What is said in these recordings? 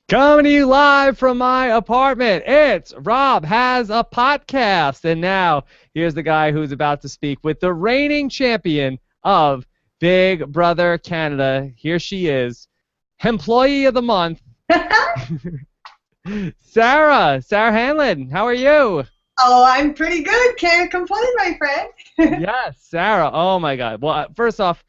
Coming to you live from my apartment. It's Rob Has a Podcast. And now, here's the guy who's about to speak with the reigning champion of Big Brother Canada. Here she is, Employee of the Month, Sarah Hanlon. How are you? Oh, I'm pretty good. Can't complain, my friend. Yes, Sarah. Oh, my God. Well, first off,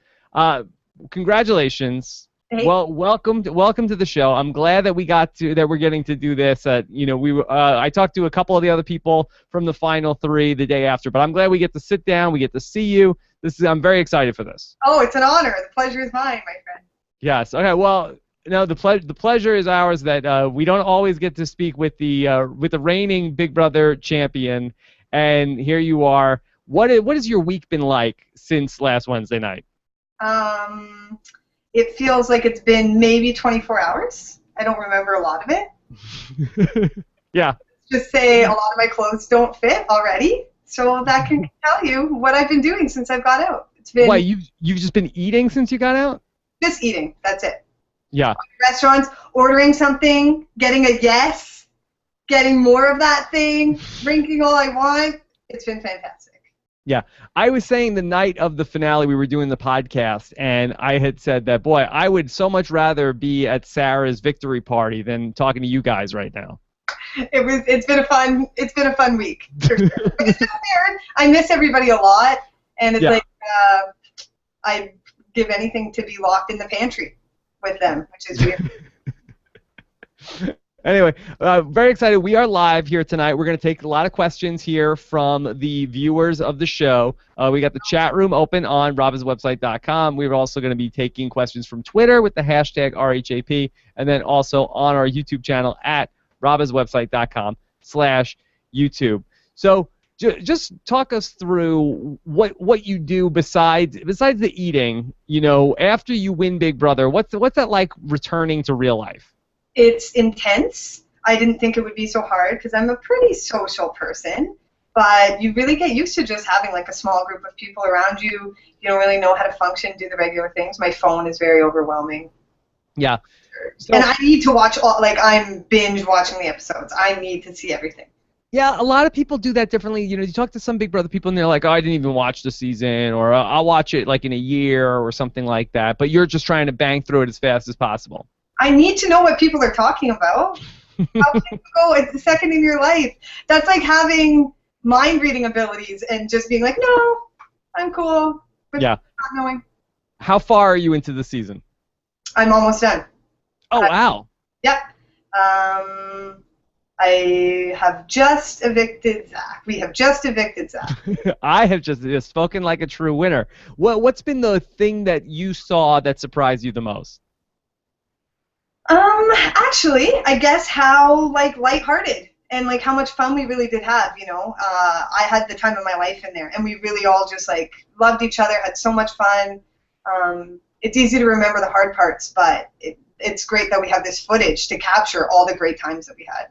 congratulations. Hey. Well, welcome to the show. I'm glad that we're getting to do this. I talked to a couple of the other people from the final three the day after, but I'm glad we get to sit down. We get to see you. I'm very excited for this. Oh, it's an honor. The pleasure is mine, my friend. Yes. Okay. Well, no, the pleasure is ours that we don't always get to speak with the reigning Big Brother champion, and here you are. What has your week been like since last Wednesday night? It feels like it's been maybe 24 hours. I don't remember a lot of it. Yeah. Just say a lot of my clothes don't fit already, so that can tell you what I've been doing since I've got out. It's been. Why, you've just been eating since you got out? Just eating. That's it. Yeah. Restaurants, ordering something, getting a yes, getting more of that thing, drinking all I want. It's been fantastic. Yeah. I was saying the night of the finale we were doing the podcast, and I had said that, boy, I would so much rather be at Sarah's victory party than talking to you guys right now. It's been a fun week. For sure. But it's been weird. I miss everybody a lot, and it's like I'd give anything to be locked in the pantry with them, which is weird. Anyway, very excited. We are live here tonight. We're going to take a lot of questions here from the viewers of the show. We got the chat room open on robhasawebsite.com. We're also going to be taking questions from Twitter with the hashtag RHAP, and then also on our YouTube channel at robhasawebsite.com/YouTube. So just talk us through what you do besides the eating. You know, after you win Big Brother, what's that like returning to real life? It's intense. I didn't think it would be so hard because I'm a pretty social person, but you really get used to just having like a small group of people around you. You don't really know how to function, do the regular things. My phone is very overwhelming. Yeah. So, and I need to watch I'm binge watching the episodes. I need to see everything. Yeah, a lot of people do that differently. You know, you talk to some Big Brother people and they're like, oh, I didn't even watch the season, or I'll watch it like in a year or something like that. But you're just trying to bang through it as fast as possible. I need to know what people are talking about. How can you go at the second in your life? That's like having mind-reading abilities and just being like, no, I'm cool. But not knowing. How far are you into the season? I'm almost done. Oh, wow. Yep. I have just evicted Zach. We have just evicted Zach. I have just spoken like a true winner. What's been the thing that you saw that surprised you the most? Actually, I guess how lighthearted and like how much fun we really did have. You know, I had the time of my life in there, and we really all just like loved each other, had so much fun. It's easy to remember the hard parts, but it's great that we have this footage to capture all the great times that we had.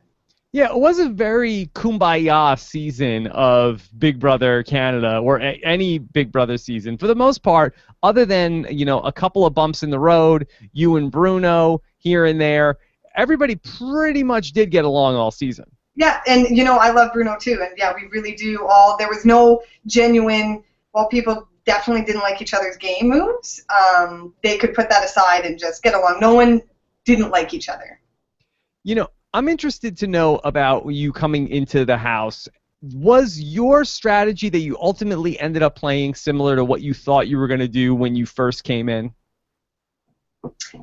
Yeah, it was a very kumbaya season of Big Brother Canada, or any Big Brother season. For the most part, other than, a couple of bumps in the road, you and Bruno here and there, everybody pretty much did get along all season. Yeah, and, I love Bruno too. And, yeah, we really do there was no genuine, while people definitely didn't like each other's game moves, they could put that aside and just get along. No one didn't like each other. I'm interested to know about you coming into the house. Was your strategy that you ultimately ended up playing similar to what you thought you were going to do when you first came in?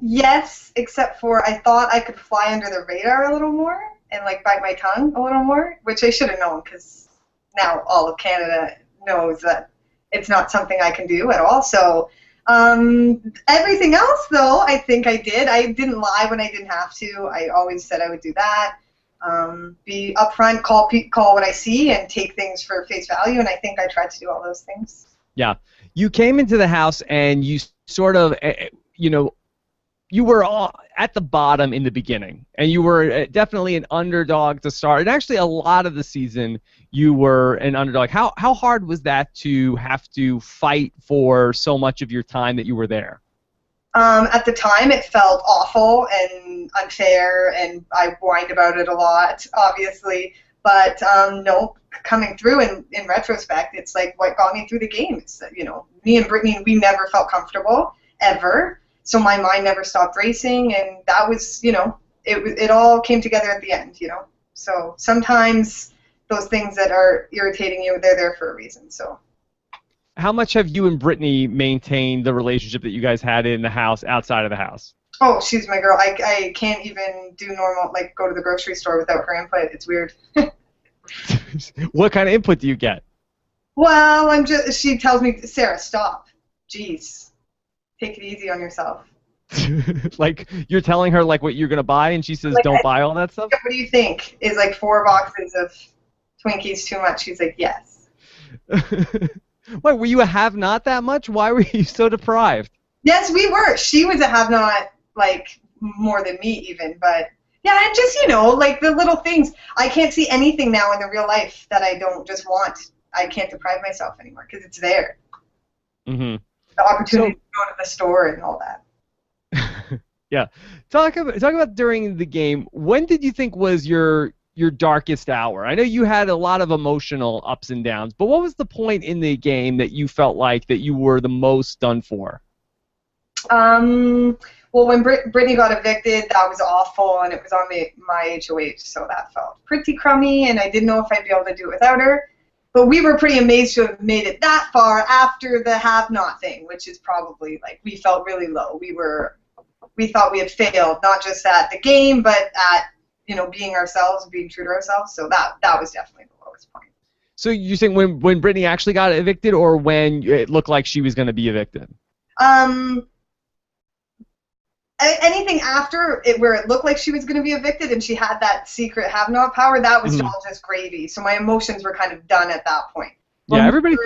Yes, except for I thought I could fly under the radar a little more and like bite my tongue a little more, which I should have known because now all of Canada knows that it's not something I can do at all. So everything else, though, I think I did. I didn't lie when I didn't have to. I always said I would do that. Be upfront, call what I see, and take things for face value, and I think I tried to do all those things. Yeah. You came into the house, and you sort of, you were at the bottom in the beginning, and you were definitely an underdog to start. And actually, a lot of the season, you were an underdog. How hard was that to have to fight for so much of your time that you were there? At the time, it felt awful, and unfair, and I whined about it a lot, obviously. But no, coming through in retrospect, it's like what got me through the game. It's, you know, me and Brittany, we never felt comfortable ever, so my mind never stopped racing, and that was, you know, it all came together at the end, you know. So sometimes those things that are irritating you, they're there for a reason. So. How much have you and Brittany maintained the relationship that you guys had in the house, outside of the house? Oh, she's my girl. I can't even do normal, like, go to the grocery store without her input. It's weird. What kind of input do you get? Well, she tells me, Sarah, stop. Jeez. Take it easy on yourself. Like, you're telling her, like, what you're going to buy, and she says, like, don't buy all that stuff? What do you think? Is, like, 4 boxes of Twinkies too much? She's like, yes. Wait, were you a have-not that much? Why were you so deprived? Yes, we were. She was a have-not, like, more than me even, but yeah, and just, you know, like the little things. I can't see anything now in the real life that I don't just want. I can't deprive myself anymore because it's there. Mm-hmm. The opportunity to go to the store and all that. Yeah. Talk about during the game, when did you think was your darkest hour? I know you had a lot of emotional ups and downs, but what was the point in the game that you felt like that you were the most done for? Well, when Brittany got evicted, that was awful, and it was on my HOH, so that felt pretty crummy, and I didn't know if I'd be able to do it without her. But we were pretty amazed to have made it that far after the have-not thing, which is probably, like, we felt really low. We thought we had failed, not just at the game, but at, you know, being ourselves, being true to ourselves. So that was definitely the lowest point. So you're saying when Brittany actually got evicted, or when it looked like she was going to be evicted? Anything after it, where it looked like she was going to be evicted and she had that secret have-not power, that was all just gravy. So my emotions were kind of done at that point. Yeah, everybody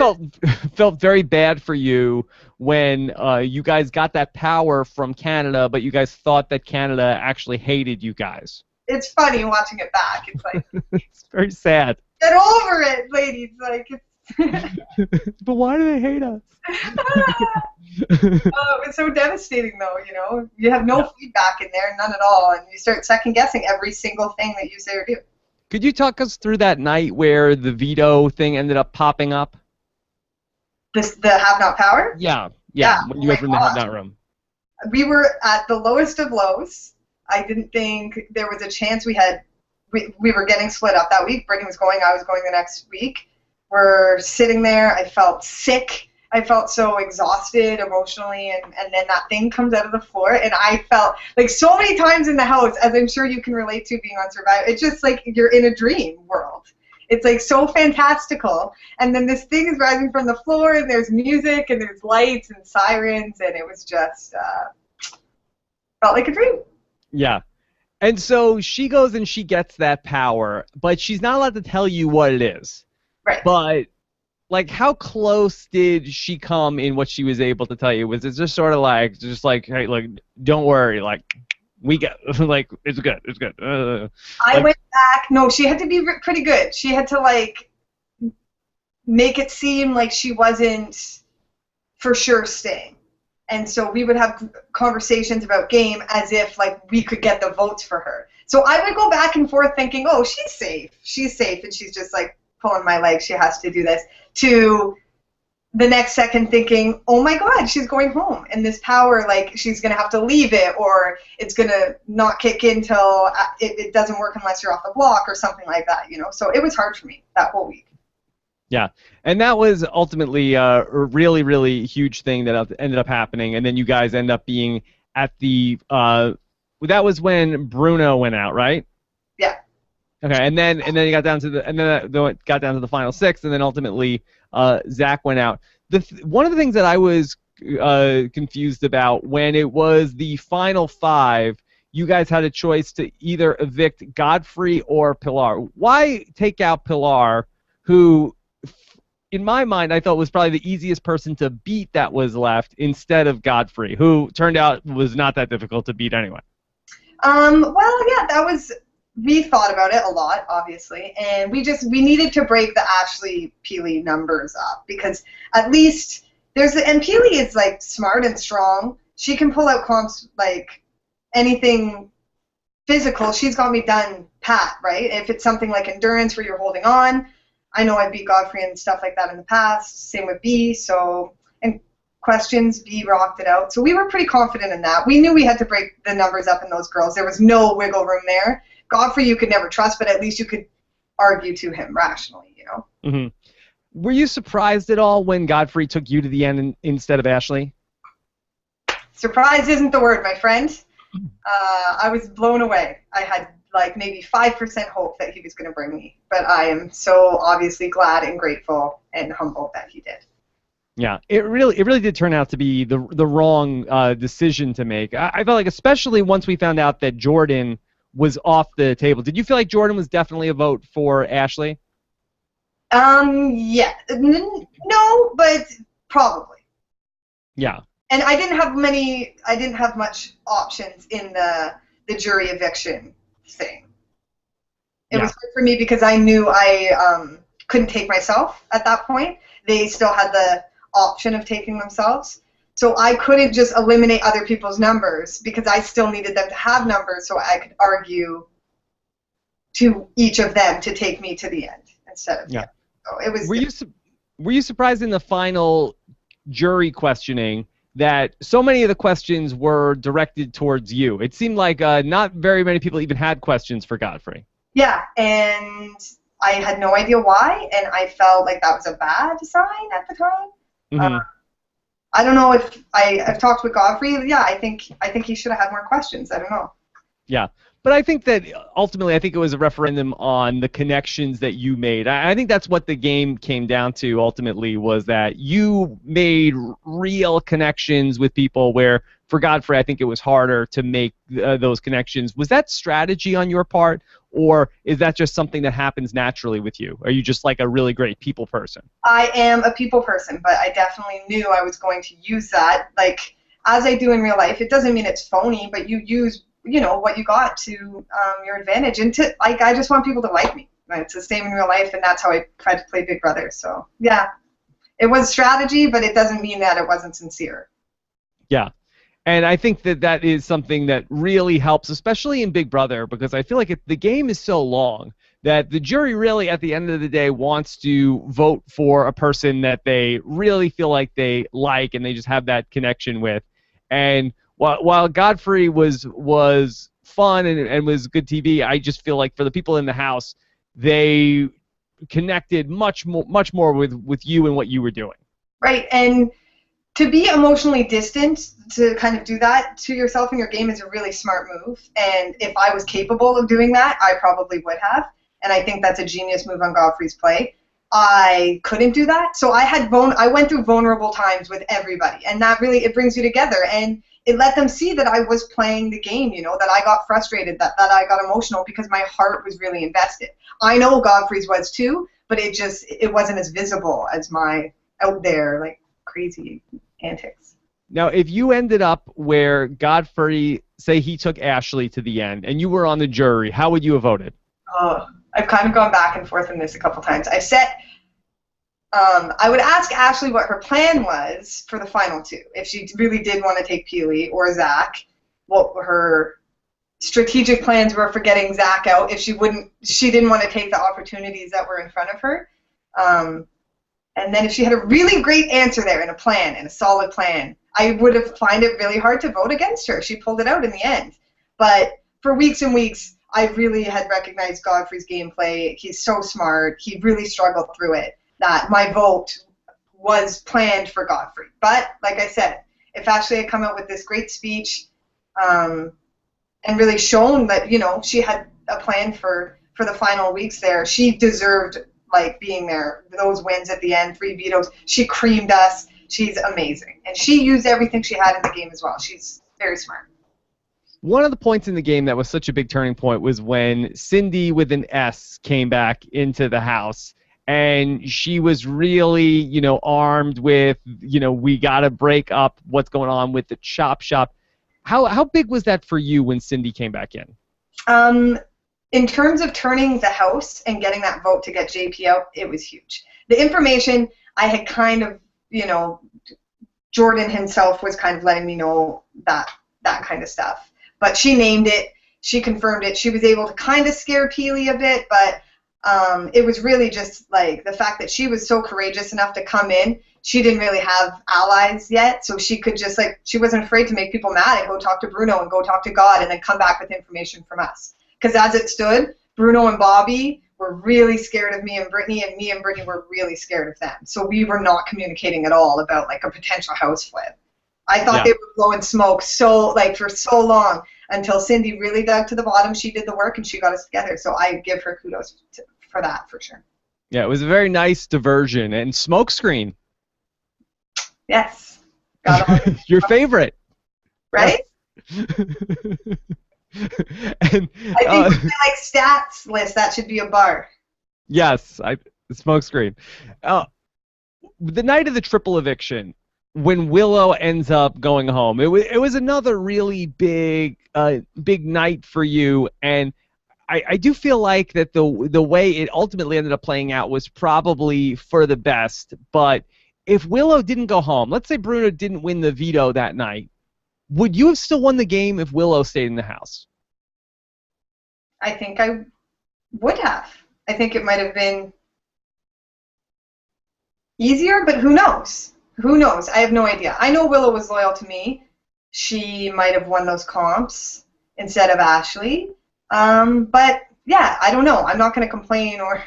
felt very bad for you when you guys got that power from Canada, but you guys thought that Canada actually hated you guys. It's funny watching it back. It's like it's very sad. Get over it, ladies. Like it's. But why do they hate us? It's so devastating, though. You know, you have no feedback in there, none at all, and you start second guessing every single thing that you say or do. Could you talk us through that night where the veto thing ended up popping up? The have-not power? Yeah. When you guys were in the have-not room. We were at the lowest of lows. I didn't think there was a chance we were getting split up that week. Brittany was going, I was going the next week. We're sitting there. I felt sick. I felt so exhausted emotionally, and then that thing comes out of the floor, and I felt like so many times in the house, as I'm sure you can relate to being on Survivor, it's just like you're in a dream world. It's like so fantastical, and then this thing is rising from the floor, and there's music, and there's lights and sirens, and it was just felt like a dream. Yeah. And so she goes and she gets that power, but she's not allowed to tell you what it is. Right. But, like, how close did she come in what she was able to tell you? Was it just sort of like, hey, look, don't worry, like, we get, like, it's good. I went back. No, she had to be pretty good. She had to, like, make it seem like she wasn't for sure staying. And so we would have conversations about game as if, like, we could get the votes for her. So I would go back and forth thinking, oh, she's safe, and she's just, like, pulling my leg, she has to do this, to the next second thinking, oh my God, she's going home, and this power, like, she's going to have to leave it, or it's going to not kick in till it doesn't work unless you're off the block, or something like that, you know. So it was hard for me that whole week. Yeah, and that was ultimately a really, really huge thing that ended up happening, and then you guys end up being at the, that was when Bruno went out, right? Yeah. Okay, and then you got down to the final 6, and then ultimately Zach went out. One of the things that I was confused about when it was the final 5, you guys had a choice to either evict Godfrey or Pilar. Why take out Pilar, who, in my mind, I thought was probably the easiest person to beat that was left, instead of Godfrey, who turned out was not that difficult to beat anyway? Well, yeah, we thought about it a lot, obviously, and we needed to break the Ashley Peely numbers up, because at least and Peely is, like, smart and strong. She can pull out comps, like, anything physical, she's got me done pat, right? If it's something like endurance where you're holding on, I know I beat Godfrey and stuff like that in the past. Same with B. So, and questions, B rocked it out. So we were pretty confident in that. We knew we had to break the numbers up in those girls. There was no wiggle room there. Godfrey you could never trust, but at least you could argue to him rationally, you know? Mm-hmm. Were you surprised at all when Godfrey took you to the end instead of Ashley? Surprise isn't the word, my friend. I was blown away. I had like maybe 5% hope that he was going to bring me, but I am so obviously glad and grateful and humbled that he did. Yeah, it really did turn out to be the wrong decision to make. I felt like, especially once we found out that Jordan was off the table. Did you feel like Jordan was definitely a vote for Ashley? Yeah, no, but probably. Yeah. And I didn't have much options in the jury eviction thing. It was good for me because I knew I couldn't take myself at that point. They still had the option of taking themselves. So I couldn't just eliminate other people's numbers because I still needed them to have numbers so I could argue to each of them to take me to the end instead of them. So it was. Were you surprised in the final jury questioning that so many of the questions were directed towards you? It seemed like not very many people even had questions for Godfrey. Yeah, and I had no idea why, and I felt like that was a bad sign at the time. Mm-hmm. I don't know if I've talked with Godfrey. Yeah, I think he should have had more questions. I don't know. Yeah, but I think that ultimately, I think it was a referendum on the connections that you made. I think that's what the game came down to ultimately, was that you made real connections with people where, for Godfrey, I think it was harder to make those connections. Was that strategy on your part, or is that just something that happens naturally with you? Are you just like a really great people person? I am a people person, but I definitely knew I was going to use that, like, as I do in real life. It doesn't mean it's phony, but you use, you know, what you got to your advantage. And to, like, I just want people to like me. It's the same in real life, and that's how I tried to play Big Brother. So, yeah, it was strategy, but it doesn't mean that it wasn't sincere. Yeah. And I think that that is something that really helps, especially in Big Brother, because I feel like the game is so long that the jury really, at the end of the day, wants to vote for a person that they really feel like they like and they just have that connection with. And while Godfrey was fun and was good TV, I just feel like for the people in the house, they connected much more with you and what you were doing. Right, and to be emotionally distant, to kind of do that to yourself in your game, is a really smart move. And if I was capable of doing that, I probably would have. And I think that's a genius move on Godfrey's play. I couldn't do that, so I went through vulnerable times with everybody, and that really, it brings you together, and it let them see that I was playing the game, you know, that I got frustrated, that I got emotional because my heart was really invested. I know Godfrey's was too, but it wasn't as visible as my out there, like, crazy antics. Now, if you ended up where Godfrey, say he took Ashley to the end, and you were on the jury, how would you have voted? I've kind of gone back and forth on this a couple times. I would ask Ashley what her plan was for the final two. If she really did want to take Peely or Zach, what her strategic plans were for getting Zach out. If she didn't want to take the opportunities that were in front of her. And then if she had a really great answer there and a plan and a solid plan, I would have find it really hard to vote against her. She pulled it out in the end. But for weeks and weeks, I really had recognized Godfrey's gameplay. He's so smart. He really struggled through it. That my vote was planned for Godfrey. But, like I said, if Ashley had come out with this great speech and really shown that, you know, she had a plan for the final weeks there, she deserved, like, being there. Those wins at the end, 3 vetoes. She creamed us. She's amazing. And she used everything she had in the game as well. She's very smart. One of the points in the game that was such a big turning point was when Cindy with an S came back into the house. And she was really, you know, armed with, you know, we got to break up what's going on with the chop shop. How big was that for you when Cindy came back in? In terms of turning the house and getting that vote to get JP out, it was huge. The information I had kind of, you know, Jordan himself was kind of letting me know that kind of stuff. But she named it. she confirmed it. She was able to kind of scare Peely a bit, but it was really just like the fact that she was so courageous enough to come in. She didn't really have allies yet, so she could just like, she wasn't afraid to make people mad and go talk to Bruno and go talk to God and then come back with information from us. Because as it stood, Bruno and Bobby were really scared of me and Brittany were really scared of them. So we were not communicating at all about like a potential house flip. I thought they were blowing smoke for so long until Cindy really dug to the bottom. She did the work and she got us together. So I give her kudos for that for sure. Yeah, it was a very nice diversion and smokescreen. Yes. Your favorite. Right? And, I think like stats list, that should be a bar. Yes, smokescreen. The night of the triple eviction, when Willow ends up going home, it was another really big night for you, and I do feel like that the way it ultimately ended up playing out was probably for the best. But if Willow didn't go home, let's say Bruno didn't win the veto that night, would you have still won the game if Willow stayed in the house? I think I would have. I think it might have been easier, but who knows? Who knows? I have no idea. I know Willow was loyal to me. She might have won those comps instead of Ashley. But yeah, I don't know. I'm not going to complain or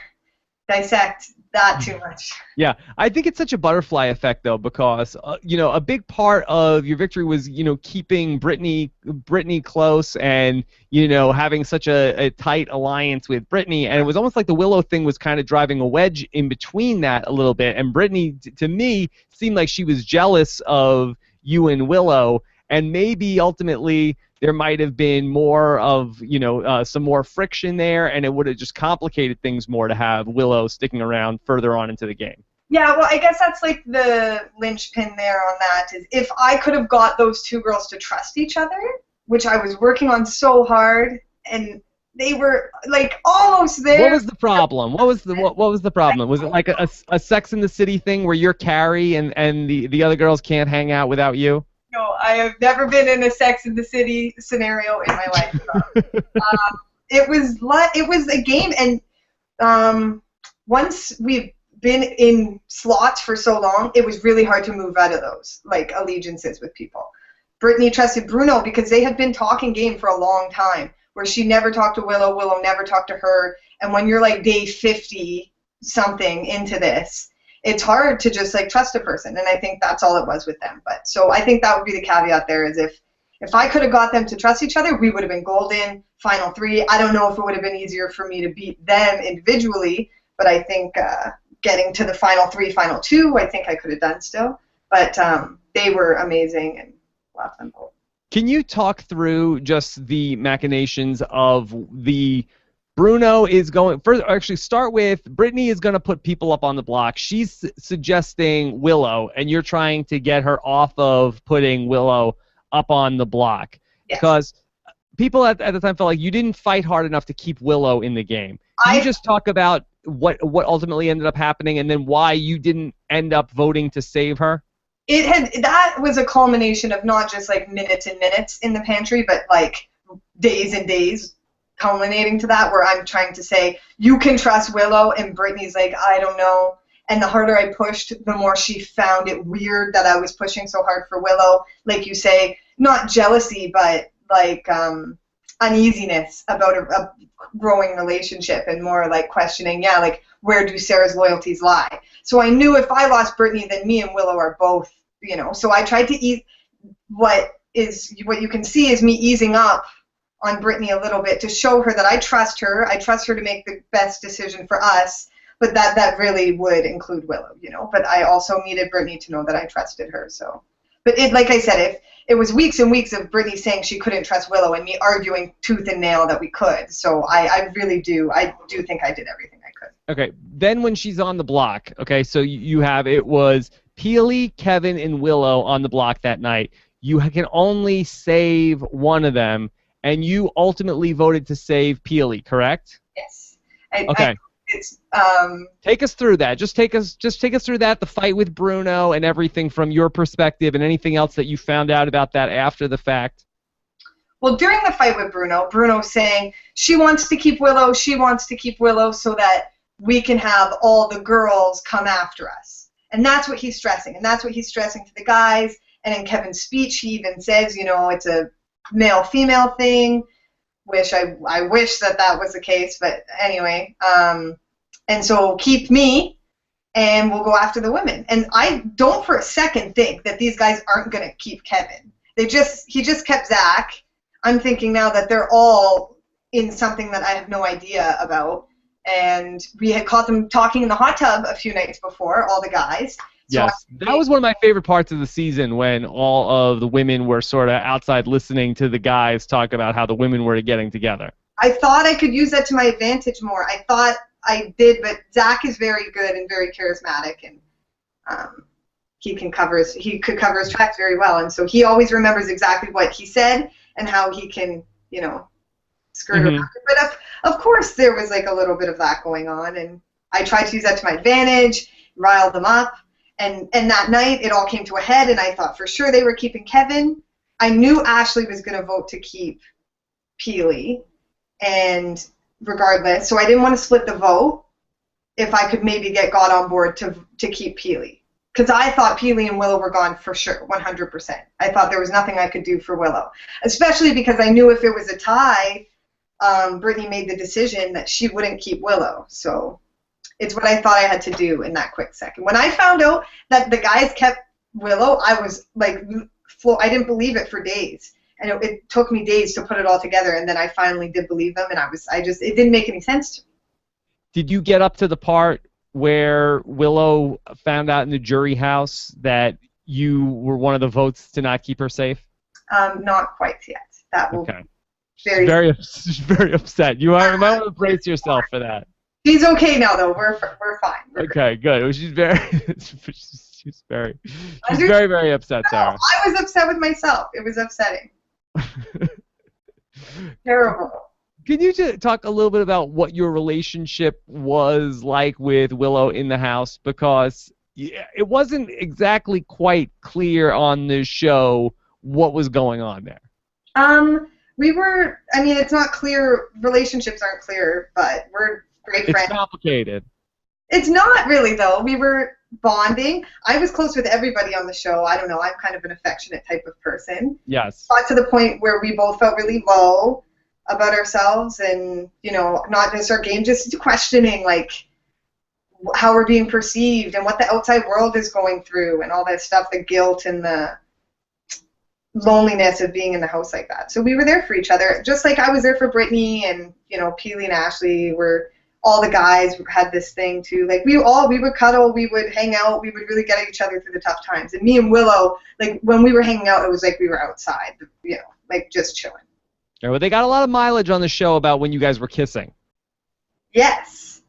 dissect that too much. Yeah, I think it's such a butterfly effect though, because a big part of your victory was keeping Brittany close and having such a tight alliance with Brittany, and it was almost like the Willow thing was kind of driving a wedge in between that a little bit. And Brittany, to me, seemed like she was jealous of you and Willow, and maybe ultimately there might have been more of, some more friction there, and it would have just complicated things more to have Willow sticking around further on into the game. Yeah, well, I guess that's like the linchpin there on that, is if I could have got those two girls to trust each other, which I was working on so hard, and they were like almost there. What was the problem? What was the problem? Was it like a Sex in the City thing where you're Carrie and the other girls can't hang out without you? No, I have never been in a Sex in the City scenario in my life. It was a game, and once we've been in slots for so long, it was really hard to move out of those like allegiances with people. Brittany trusted Bruno because they had been talking game for a long time, where she never talked to Willow, Willow never talked to her, and when you're like day 50 something into this, it's hard to just like trust a person, and I think that's all it was with them. But so I think that would be the caveat there, is if I could have got them to trust each other, we would have been golden, final three. I don't know if it would have been easier for me to beat them individually, but I think getting to the final three, final two, I think I could have done still. But they were amazing and love them both. Can you talk through just the machinations of the Bruno is going first? Actually, start with Brittany is going to put people up on the block. She's suggesting Willow, and you're trying to get her off of putting Willow up on the block. Yes. Because people at the time felt like you didn't fight hard enough to keep Willow in the game. Can you just talk about what ultimately ended up happening, and then why you didn't end up voting to save her? That was a culmination of not just like minutes and minutes in the pantry, but like days and days culminating to that, where I'm trying to say, you can trust Willow, and Brittany's like, I don't know. And the harder I pushed, the more she found it weird that I was pushing so hard for Willow. Like you say, not jealousy, but like uneasiness about a growing relationship, and more like questioning, like where do Sarah's loyalties lie? So I knew if I lost Brittany, then me and Willow are both, So I tried to ease what you can see is me easing up on Brittany a little bit to show her that I trust her. I trust her to make the best decision for us, but that really would include Willow, But I also needed Brittany to know that I trusted her. So, but like I said, it was weeks and weeks of Brittany saying she couldn't trust Willow and me arguing tooth and nail that we could. So I really do. I do think I did everything I could. Okay. Then when she's on the block, okay, so it was Peely, Kevin, and Willow on the block that night. You can only save one of them, and you ultimately voted to save Peely, correct? Yes. Okay. Take us through that. Just take us through that, the fight with Bruno and everything from your perspective, and anything else that you found out about that after the fact. Well, during the fight with Bruno's saying she wants to keep Willow, so that we can have all the girls come after us. And that's what he's stressing. And that's what he's stressing to the guys. And in Kevin's speech, he even says, it's a male-female thing. I wish that was the case, but anyway. And so keep me, and we'll go after the women. And I don't for a second think that these guys aren't going to keep Kevin. He just kept Zach. I'm thinking now that they're all in something that I have no idea about. And we had caught them talking in the hot tub a few nights before, all the guys. So yes, that was one of my favorite parts of the season, when all of the women were sort of outside listening to the guys talk about how the women were getting together. I thought I could use that to my advantage more. I thought I did, but Zach is very good and very charismatic, and he could cover his tracks very well, and so he always remembers exactly what he said and how he can, skirt around it. But of course there was like a little bit of that going on, and I tried to use that to my advantage, rile them up. And that night, it all came to a head, and I thought for sure they were keeping Kevin. I knew Ashley was going to vote to keep Peely, and regardless, so I didn't want to split the vote if I could maybe get God on board to keep Peely. Because I thought Peely and Willow were gone for sure, 100%. I thought there was nothing I could do for Willow, especially because I knew if it was a tie, Brittany made the decision that she wouldn't keep Willow, so... It's what I thought I had to do in that quick second. When I found out that the guys kept Willow, I was like, I didn't believe it for days. And it took me days to put it all together, and then I finally did believe them, and it didn't make any sense to me. Did you get up to the part where Willow found out in the jury house that you were one of the votes to not keep her safe? Not quite yet. That will okay. Very very upset. You might want to brace yourself for that. She's okay now, though. We're fine. Okay, good. She's very very upset, Sarah. I was upset with myself. It was upsetting. Terrible. Can you just talk a little bit about what your relationship was like with Willow in the house? Because it wasn't exactly quite clear on the show what was going on there. It's not clear. Relationships aren't clear, but we're great friends. It's complicated. It's not really, though. We were bonding. I was close with everybody on the show. I don't know. I'm kind of an affectionate type of person. Yes. Got to the point where we both felt really low about ourselves, and, not just our game, just questioning, like, how we're being perceived and what the outside world is going through and all that stuff, the guilt and the loneliness of being in the house like that. So we were there for each other, just like I was there for Brittany, and, Peely and Ashley were... All the guys had this thing too. Like we would cuddle, we would hang out, we would really get at each other through the tough times. And me and Willow, like when we were hanging out, it was like we were outside, like just chilling. Yeah, well, they got a lot of mileage on the show about when you guys were kissing. Yes,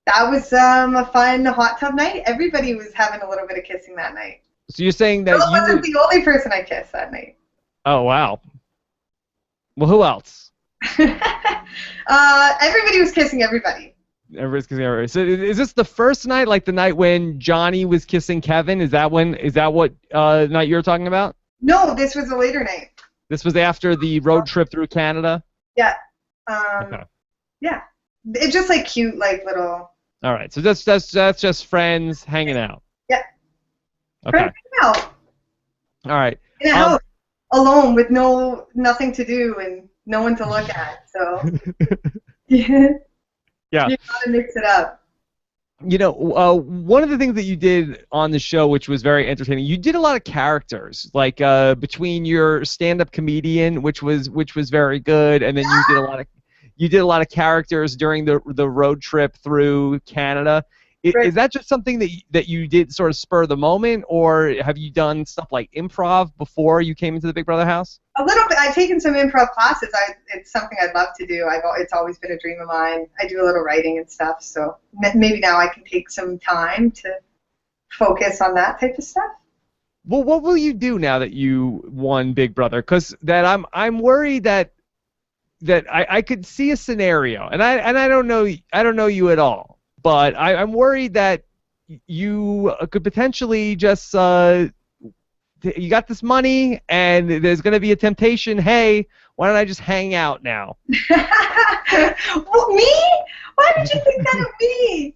that was a fun hot tub night. Everybody was having a little bit of kissing that night. So you're saying that I wasn't the only person I kissed that night. Oh wow. Well, who else? Everybody was kissing everybody. Everybody's kissing everybody. So is this the first night, like the night when Johnny was kissing Kevin? Is that what night you're talking about? No, this was a later night. This was after the road trip through Canada? Yeah. Okay. Yeah. It's just like cute, like little... All right, so that's just friends hanging out. Yeah. Okay. Friends hanging out. All right. In a house, alone, with nothing to do and no one to look at, so... Yeah. Yeah. You gotta mix it up. One of the things that you did on the show, which was very entertaining, you did a lot of characters, like between your stand-up comedian, which was very good, and then you did a lot of characters during the road trip through Canada. Right. Is that just something that you did sort of spur the moment, or have you done stuff like improv before you came into the Big Brother house? A little bit. I've taken some improv classes. It's something I'd love to do. It's always been a dream of mine. I do a little writing and stuff, so maybe now I can take some time to focus on that type of stuff. Well, what will you do now that you won Big Brother? Because I'm worried that I could see a scenario, and I don't know you at all. But I'm worried that you could potentially just you got this money, and there's going to be a temptation. Hey, Why don't I just hang out now? Well, me? Why did you think that of me?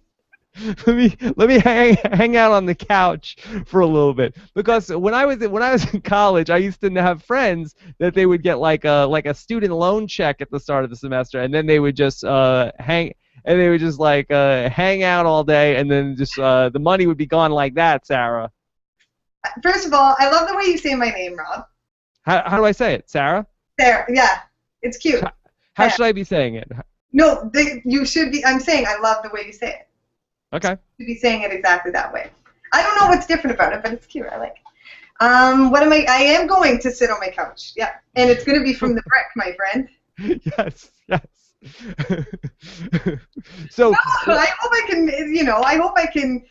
Let me hang out on the couch for a little bit, because when I was in college, I used to have friends that they would get like a student loan check at the start of the semester, and then they would just hang out all day, and then just the money would be gone like that. Sarah, First of all, I love the way you say my name, Rob. how do I say it? Sarah? Sarah, yeah, it's cute. How should I be saying it? No, you should be. I'm saying I love the way you say it. Okay. You should be saying it exactly that way. I don't know what's different about it, but it's cute. I like it. What am I? I am going to sit on my couch. Yeah, and it's going to be from the brick, my friend. Yes. So. No, I hope I can. I hope I can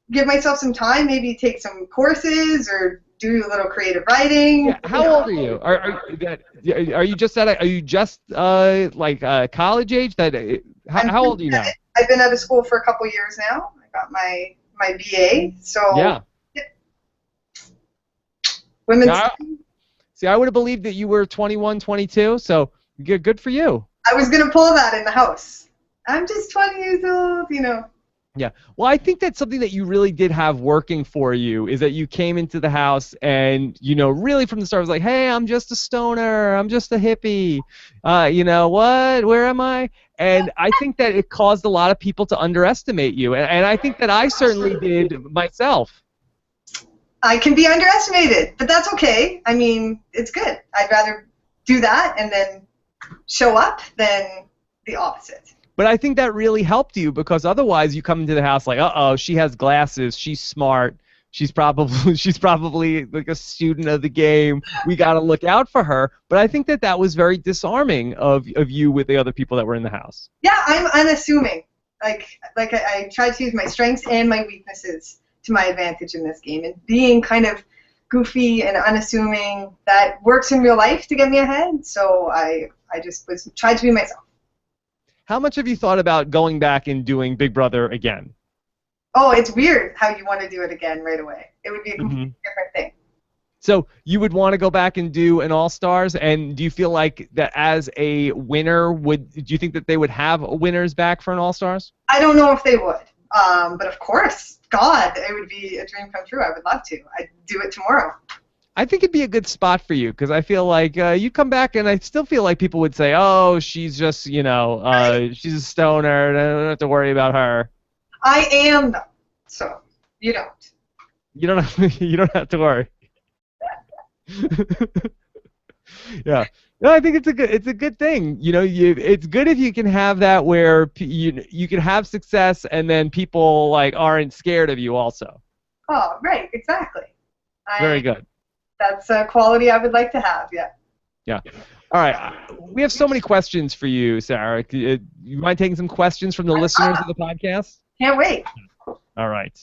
give myself some time. Maybe take some courses or do a little creative writing. Yeah, how old are you? Are you just college age? How old are you now? I've been out of school for a couple years now. I got my BA. So yeah. Women's. See, I would have believed that you were 21, 22. So good for you. I was gonna pull that in the house. I'm just 20 years old. Yeah. Well, I think that's something that you really did have working for you, is that you came into the house and, really from the start was like, hey, I'm just a stoner. I'm just a hippie. What? Where am I? And I think that it caused a lot of people to underestimate you. And I think that I certainly did myself. I can be underestimated, but that's okay. I mean, it's good. I'd rather do that and then show up than the opposite. But I think that really helped you, because otherwise you come into the house like, uh-oh, she has glasses, she's smart, she's probably like a student of the game. We got to look out for her. But I think that was very disarming of you with the other people that were in the house. Yeah, I'm unassuming. Like I try to use my strengths and my weaknesses to my advantage in this game, and being kind of goofy and unassuming, that works in real life to get me ahead. So I just tried to be myself. How much have you thought about going back and doing Big Brother again? Oh, it's weird how you want to do it again right away. It would be a completely different thing. So you would want to go back and do an All-Stars, and do you feel like that as a winner, do you think that they would have winners back for an All-Stars? I don't know if they would, but of course, God, it would be a dream come true. I would love to. I'd do it tomorrow. I think it'd be a good spot for you, because I feel like you come back, and I still feel like people would say, oh, she's just, she's a stoner, don't have to worry about her. I am, though, so you don't. You don't have to worry. Yeah. No, I think it's a good thing. It's good if you can have that where you can have success, and then people aren't scared of you also. Oh, right, exactly. Very good. That's a quality I would like to have, yeah. Yeah. All right. We have so many questions for you, Sarah. You mind taking some questions from the listeners of the podcast? Can't wait. All right.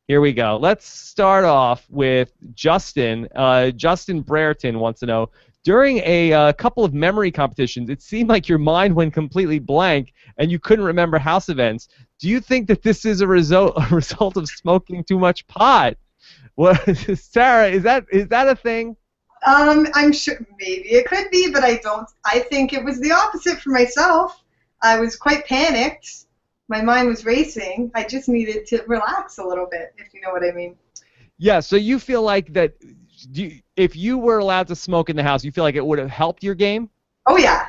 Here we go. Let's start off with Justin. Justin Brereton wants to know, during a couple of memory competitions, it seemed like your mind went completely blank and you couldn't remember house events. Do you think that this is a result of smoking too much pot? What, Sarah, is that a thing? I'm sure maybe it could be, but I don't. I think it was the opposite for myself. I was quite panicked. My mind was racing. I just needed to relax a little bit, if you know what I mean. Yeah, so you feel like that if you were allowed to smoke in the house, you feel like it would have helped your game? Oh, yeah.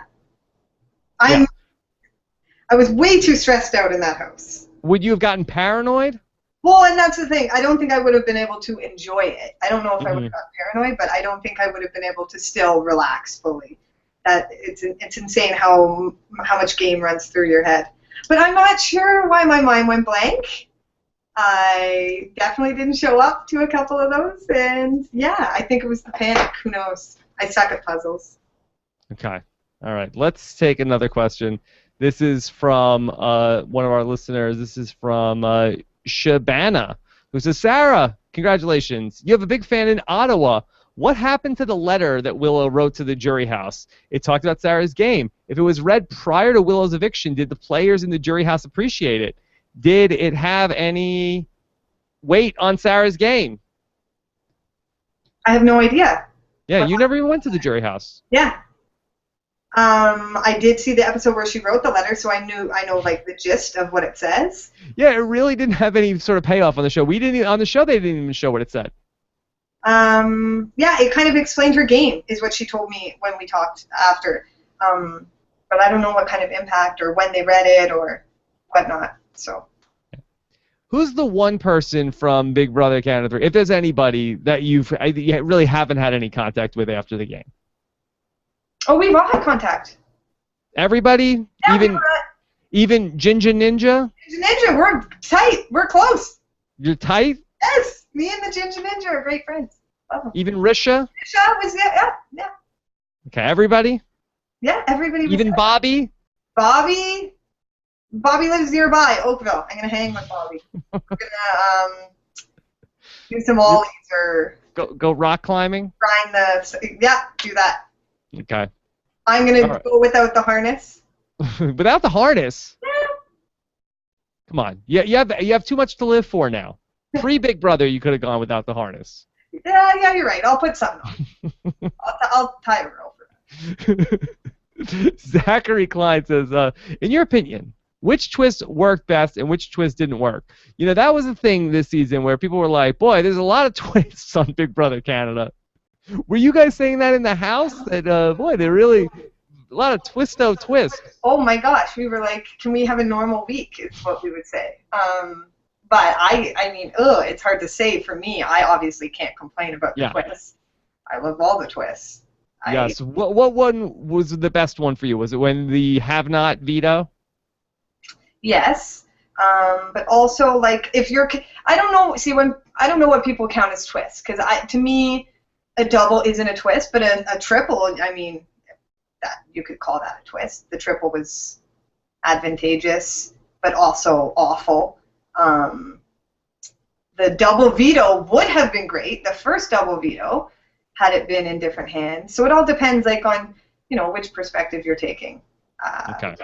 I was way too stressed out in that house. Would you have gotten paranoid? Well, and that's the thing. I don't think I would have been able to enjoy it. I don't know if I would have gotten paranoid, but I don't think I would have been able to still relax fully. It's insane how much game runs through your head. But I'm not sure why my mind went blank. I definitely didn't show up to a couple of those, and yeah, I think it was the panic. Who knows? I suck at puzzles. Okay. All right. Let's take another question. This is from one of our listeners. This is from Shabana, who says, Sarah, congratulations. You have a big fan in Ottawa. What happened to the letter that Willow wrote to the jury house? It talked about Sarah's game. If it was read prior to Willow's eviction, did the players in the jury house appreciate it? Did it have any weight on Sarah's game? I have no idea. Yeah, you never even went to the jury house. Yeah. I did see the episode where she wrote the letter, so I know like the gist of what it says. Yeah, it really didn't have any sort of payoff on the show. We didn't on the show. They didn't even show what it said. Yeah, it kind of explained her game, is what she told me when we talked after. But I don't know what kind of impact or when they read it or whatnot. So. Who's the one person from Big Brother Canada 3, if there's anybody that you really haven't had any contact with after the game? Oh, we've all had contact. Everybody? Yeah, even Ginger Ninja? Ginger Ninja, we're tight. We're close. You're tight? Yes, me and the Ginger Ninja are great friends. Love them. Even Risha? Risha was, yeah. Okay, everybody? Yeah, everybody was even there. Bobby lives nearby, Oakville. I'm going to hang with Bobby. We're going to do some ollies or... Go rock climbing? Grind do that. Okay. I'm going to go without the harness. Without the harness? Yeah. Come on. You have too much to live for now. Pre-Big Brother, you could have gone without the harness. Yeah, you're right. I'll put something on. I'll tie a rope for that. Zachary Klein says, in your opinion, which twist worked best and which twist didn't work? You know, that was a thing this season where people were like, boy, there's a lot of twists on Big Brother Canada. Were you guys saying that in the house? That, boy, they're really a lot of twists. Oh, my gosh. We were like, can we have a normal week is what we would say. But I mean, it's hard to say for me. I obviously can't complain about the twists. I love all the twists. Yes. What one was the best one for you? Was it when the have-not veto? Yes. But also, like, if you're... I don't know. See, I don't know what people count as twists. Because to me, a double isn't a twist. But a triple, I mean, that you could call that a twist. The triple was advantageous, but also awful. The double veto would have been great. The first double veto, had it been in different hands. So it all depends, like, on, which perspective you're taking. Okay.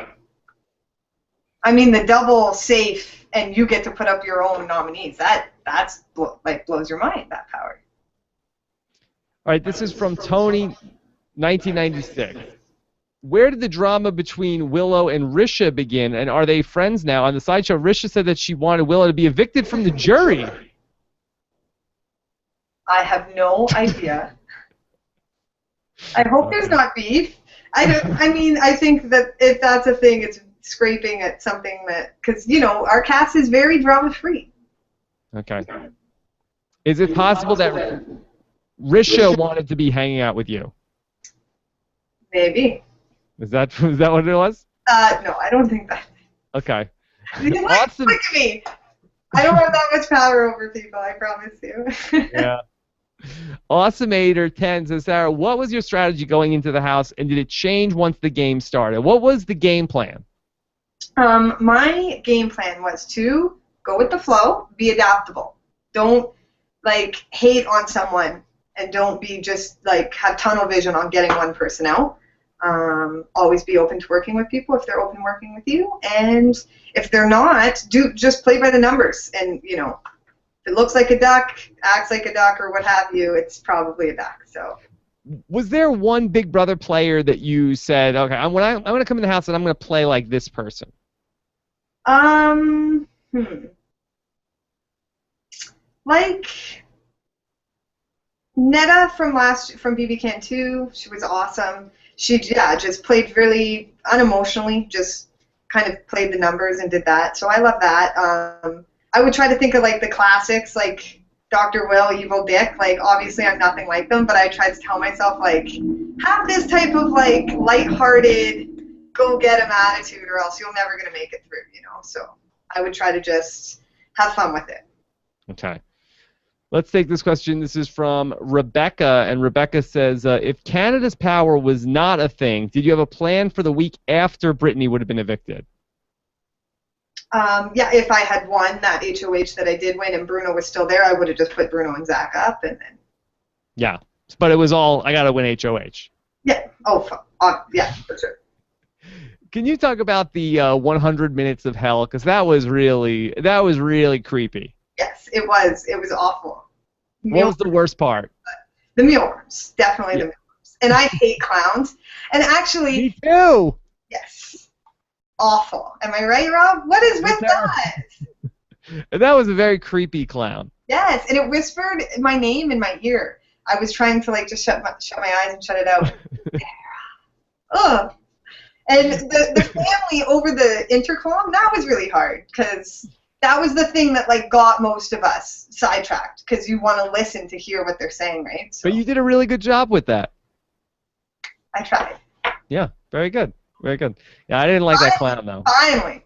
I mean, the double safe, and you get to put up your own nominees. That's blows your mind, that power. All right, this is from Tony, 1996. Where did the drama between Willow and Risha begin, and are they friends now? On the sideshow, Risha said that she wanted Willow to be evicted from the jury. I have no idea. I hope there's not beef. I think that if that's a thing, it's scraping at something that, because, our cast is very drama-free. Okay. Is it possible that Risha wanted to be hanging out with you? Maybe. Is that what it was? No, I don't think that. Okay. Awesome. Look at me. I don't have that much power over people, I promise you. Yeah. Awesomeater10 says, Sarah, what was your strategy going into the house, and did it change once the game started? What was the game plan? My game plan was to go with the flow, be adaptable. Don't, hate on someone, and don't be just, have tunnel vision on getting one person out. Always be open to working with people if they're open working with you, and if they're not, just play by the numbers. And if it looks like a duck, acts like a duck, or what have you, it's probably a duck. So, was there one Big Brother player that you said, okay, I'm going to come in the house and I'm going to play like this person? Like Netta from BBCan3, she was awesome. She just played really unemotionally, just kind of played the numbers and did that. So I love that. I would try to think of the classics, like Dr. Will, Evil Dick. Obviously I'm nothing like them, but I try to tell myself have this type of lighthearted, go get 'em attitude, or else you're never gonna make it through. So I would try to just have fun with it. Okay. Let's take this question. This is from Rebecca, and Rebecca says, if Canada's power was not a thing, did you have a plan for the week after Brittany would have been evicted? Yeah, if I had won that HOH that I did win and Bruno was still there, I would have just put Bruno and Zach up, and then... Yeah, but it was all, I got to win HOH. Yeah, yeah, for sure. Can you talk about the 100 minutes of hell? Because that was really creepy. Yes, it was. It was awful. What was the worst part? The mealworms, definitely the mealworms. and I hate clowns. And actually, Me too. yes, awful. Am I right, Rob? What is with that? And that was a very creepy clown. Yes, and it whispered my name in my ear. I was trying to like just shut my eyes and shut it out. Ugh. And the family over the intercom, that was really hard because that was the thing that like got most of us sidetracked because you want to listen to hear what they're saying, right? So, But you did a really good job with that. I tried. Yeah, very good. Very good. Yeah, I didn't like that clown, though. Finally.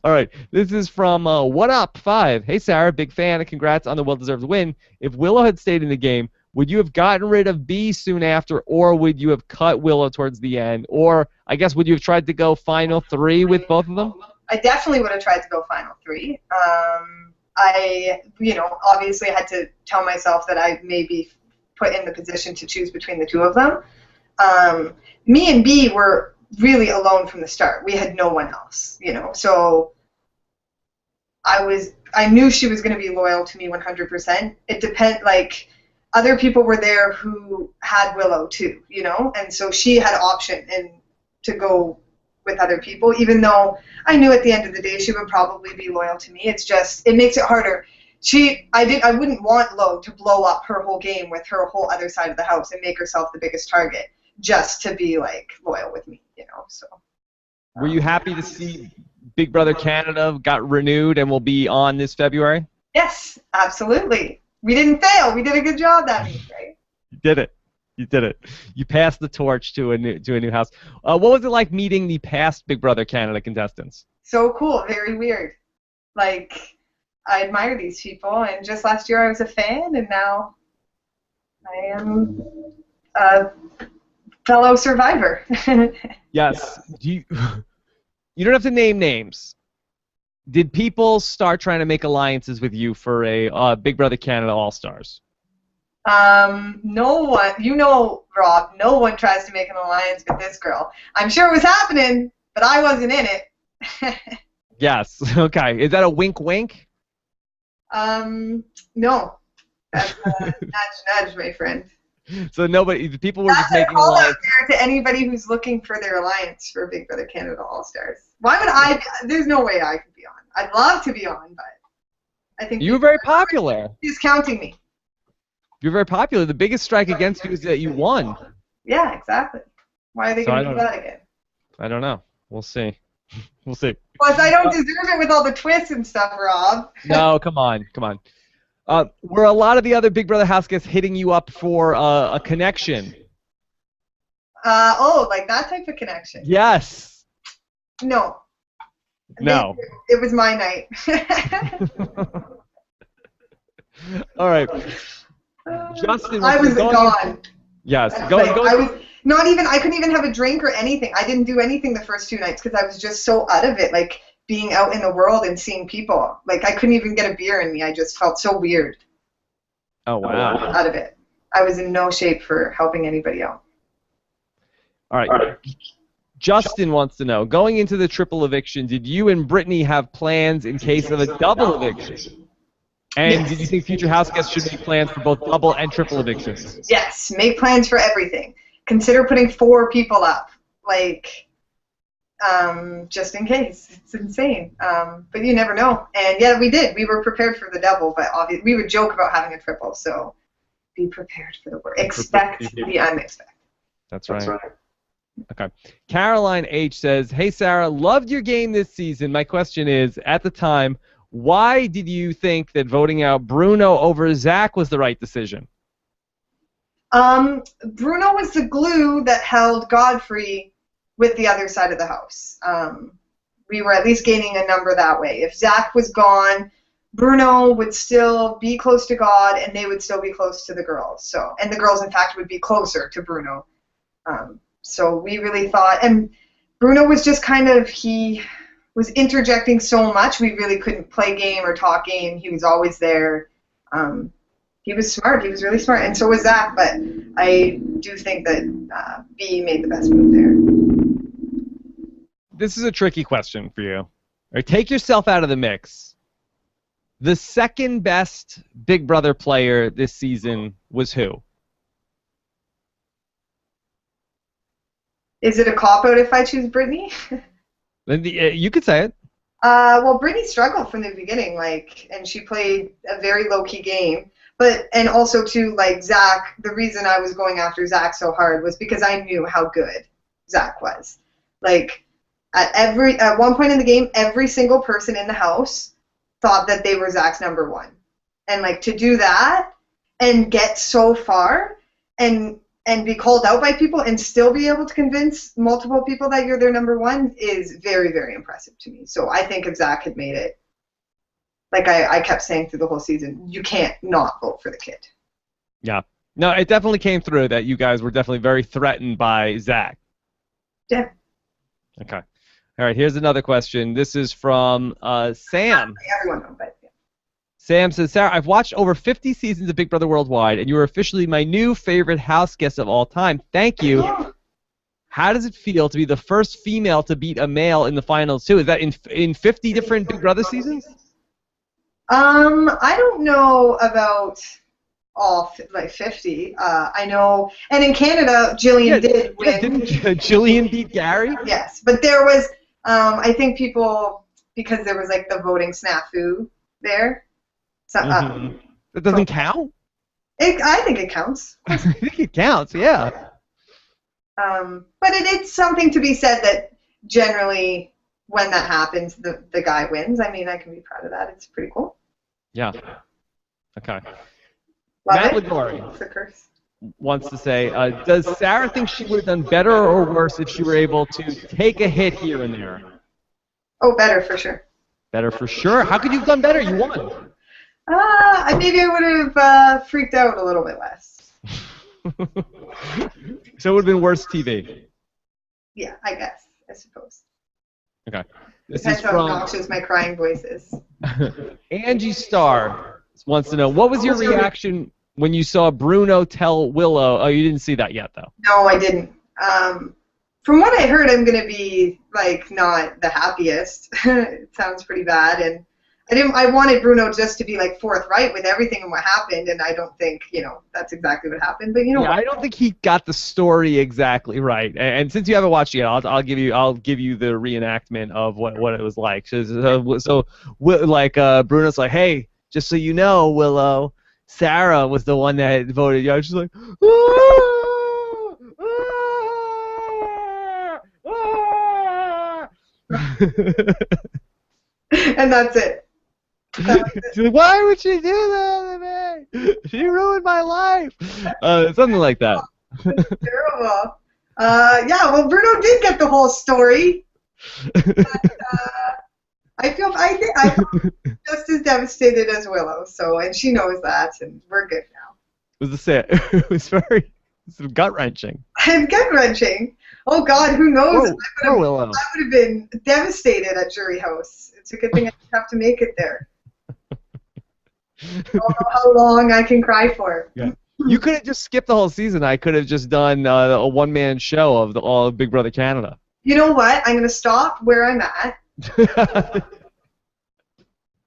All right, this is from What Up 5. Hey, Sarah, big fan, and congrats on the well-deserved win. If Willow had stayed in the game, would you have gotten rid of B soon after, or would you have cut Willow towards the end? Or, I guess, would you have tried to go final 3 with both of them? I definitely would have tried to go final 3. I, obviously had to tell myself that I may be put in the position to choose between the two of them. Me and B were really alone from the start. We had no one else, So I knew she was going to be loyal to me 100%. It like other people were there who had Willow too, and so she had option to go with other people, even though I knew at the end of the day she would probably be loyal to me. It's just, it makes it harder. I wouldn't want Lo to blow up her whole game with her whole other side of the house and make herself the biggest target just to be like loyal with me, so. Were you happy to see Big Brother Canada got renewed and will be on this February? Yes, absolutely. We didn't fail. We did a good job that week, right? You did it. You did it. You passed the torch to a new house. What was it like meeting the past Big Brother Canada contestants? So cool. Very weird. Like, I admire these people, and just last year I was a fan, and now I am a fellow survivor. Yes. You don't have to name names. Did people start trying to make alliances with you for a Big Brother Canada All-Stars? No one, Rob, no one tries to make an alliance with this girl. I'm sure it was happening, but I wasn't in it. Yes. Okay. Is that a wink wink? No. That's nudge, my friend. So people were just making all alliances. out there to anybody who's looking for their alliance for Big Brother Canada All-Stars. Why would there's no way I could be on. I'd love to be on, but I think you were very popular. He's counting me. You're very popular. The biggest strike against you is that you won. Yeah, exactly. Why are they going to do that again? I don't know. We'll see. We'll see. Plus, I don't deserve it with all the twists and stuff, Rob. No, come on. Were a lot of the other Big Brother house guests hitting you up for a connection? Like that type of connection? Yes. No. No. It was my night. All right. Justin, I was gone. Yes. I was not even. I couldn't even have a drink or anything. I didn't do anything the first 2 nights because I was just so out of it. Like being out in the world and seeing people. Like I couldn't even get a beer in me. I just felt so weird. Oh wow. Out of it. I was in no shape for helping anybody out. All right. Justin wants to know, going into the triple eviction, did you and Brittany have plans in case of a double eviction? And yes. Did you think future house guests should make plans for both double and triple evictions? Yes, make plans for everything. Consider putting 4 people up, like, just in case. It's insane. But you never know. And yeah, we did. We were prepared for the double, but obviously we would joke about having a triple, so be prepared for the worst. Expect the unexpected. That's right. Okay. Caroline H. says, hey, Sarah, loved your game this season. My question is, at the time, why did you think that voting out Bruno over Zach was the right decision? Bruno was the glue that held Godfrey with the other side of the house. We were at least gaining a number that way. If Zach was gone, Bruno would still be close to God, and they would still be close to the girls. And the girls, in fact, would be closer to Bruno. So we really thought, and Bruno was just he was interjecting so much, we really couldn't play game or talk game. He was always there. He was smart. He was really smart, and so was Zach. But I do think that B made the best move there. This is a tricky question for you. All right, take yourself out of the mix. The second best Big Brother player this season was who? Is it a cop-out if I choose Brittany? Then you could say it. Well, Brittany struggled from the beginning, like, and she played a very low-key game. And also too, like Zach, the reason I was going after Zach so hard was because I knew how good Zach was. Like, at one point in the game, every single person in the house thought that they were Zach's number one. And like to do that and get so far and be called out by people and still be able to convince multiple people that you're their number one is very, very impressive to me. So I think if Zach had made it, like I kept saying through the whole season, you can't not vote for the kid. Yeah. No, it definitely came through that you guys were definitely very threatened by Zach. Yeah. Okay. All right, here's another question. This is from Sam. Everyone knows, but yeah. Sam says, Sarah, I've watched over 50 seasons of Big Brother Worldwide, and you are officially my new favorite house guest of all time. Thank you. Yeah. How does it feel to be the first female to beat a male in the finals, too? Is that in 50 different Big Brother seasons? I don't know about all like 50. I know, and in Canada, Jillian did win. Didn't Jillian beat Gary? Yes, but there was, I think people, because there was like the voting snafu there. So, That doesn't count? I think it counts. I think it counts, yeah. But it's something to be said that generally when that happens, the guy wins. I mean, I can be proud of that. It's pretty cool. Yeah. Okay. Love Matt it. Ligori It's a curse. wants to say, does Sarah think she would have done better or worse if she were able to take a hit here and there? Oh, better for sure. Better for sure. How could you have done better? You won. Maybe I would have freaked out a little bit less. So it would have been worse TV. Yeah, I suppose. Okay. This Depends is how from obnoxious my crying voice is. Angie Starr wants to know, what was your reaction when you saw Bruno tell Willow? Oh, you didn't see that yet, though. No, I didn't. From what I heard, I'm gonna be like not the happiest. It sounds pretty bad, and I wanted Bruno just to be like forthright with everything and what happened, and I don't think that's exactly what happened. But Yeah, I don't think he got the story exactly right. And since you haven't watched it, I'll give you the reenactment of what it was like. So Bruno's like, hey, just so you know, Willow, Sarah was the one that voted you. She's like, and that's it. She's like, why would she do that to me? She ruined my life. Something like that. That's terrible. Yeah, well, Bruno did get the whole story. But, I feel just as devastated as Willow. And she knows that, and we're good now. It was very gut wrenching. And gut wrenching. Oh God, who knows? I Willow. would have been devastated at Jury House. It's a good thing I didn't have to make it there. I don't know how long I can cry for. Yeah. You could have just skipped the whole season. I could have just done a one-man show of all of Big Brother Canada. You know what? I'm going to stop where I'm at.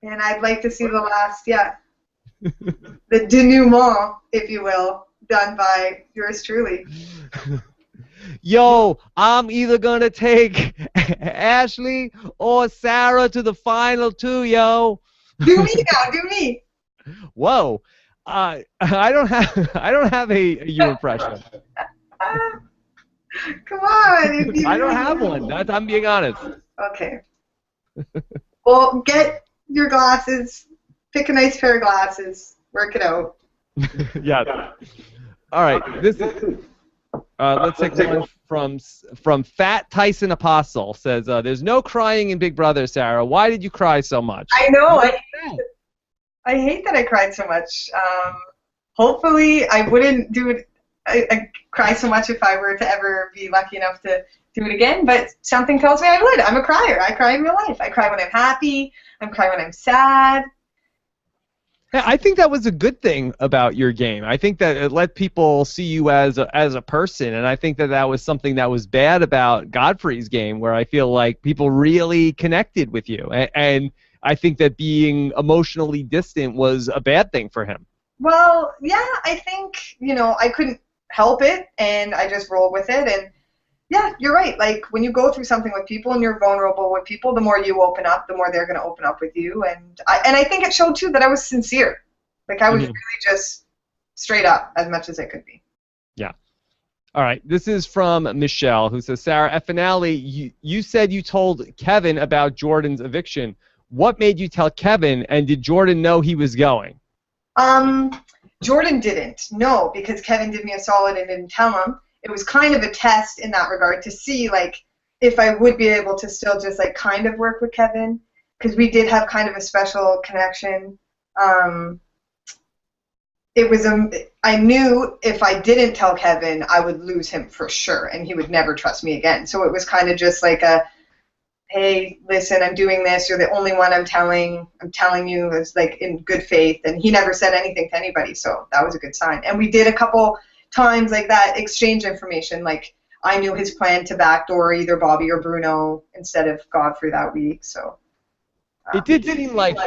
And I'd like to see the last, the denouement, if you will, done by yours truly. Yo, I'm either going to take Ashley or Sarah to the final two, yo. Do me now, do me. Whoa. I don't have a you impression. Come on. I don't have one. I'm being honest. Okay. Well, get your glasses. Pick a nice pair of glasses. Work it out. Yeah. All right. Let's take one from Fat Tyson Apostle. Says, there's no crying in Big Brother, Sarah. Why did you cry so much? I know. I hate that I cried so much. Hopefully, I wouldn't do it. I cry so much if I were to ever be lucky enough to do it again. But something tells me I would. I'm a crier. I cry in real life. I cry when I'm happy. I cry when I'm sad. Yeah, I think that was a good thing about your game. I think that it let people see you as a person, and I think that was something that was bad about Godfrey's game, where I feel like people really connected with you, and I think that being emotionally distant was a bad thing for him. Well, yeah, I think, I couldn't help it, and I just rolled with it, and, Yeah, you're right. Like when you go through something with people and you're vulnerable with people, the more you open up, the more they're going to open up with you. And I think it showed too that I was sincere. Like I was really just straight up as much as I could be. Yeah. All right. This is from Michelle, who says, Sarah, at finale, you said you told Kevin about Jordan's eviction. What made you tell Kevin, and did Jordan know he was going? Jordan didn't. No, because Kevin did me a solid and didn't tell him. It was kind of a test in that regard to see, like, if I would be able to still just, like, kind of work with Kevin, because we did have kind of a special connection. I knew if I didn't tell Kevin, I would lose him for sure, and he would never trust me again. So it was kind of just like a, hey, listen, I'm doing this. You're the only one I'm telling you. It's like in good faith, and he never said anything to anybody, so that was a good sign. And we did a couple times like that, exchange information. Like I knew his plan to backdoor either Bobby or Bruno instead of Godfrey that week. So it did seem like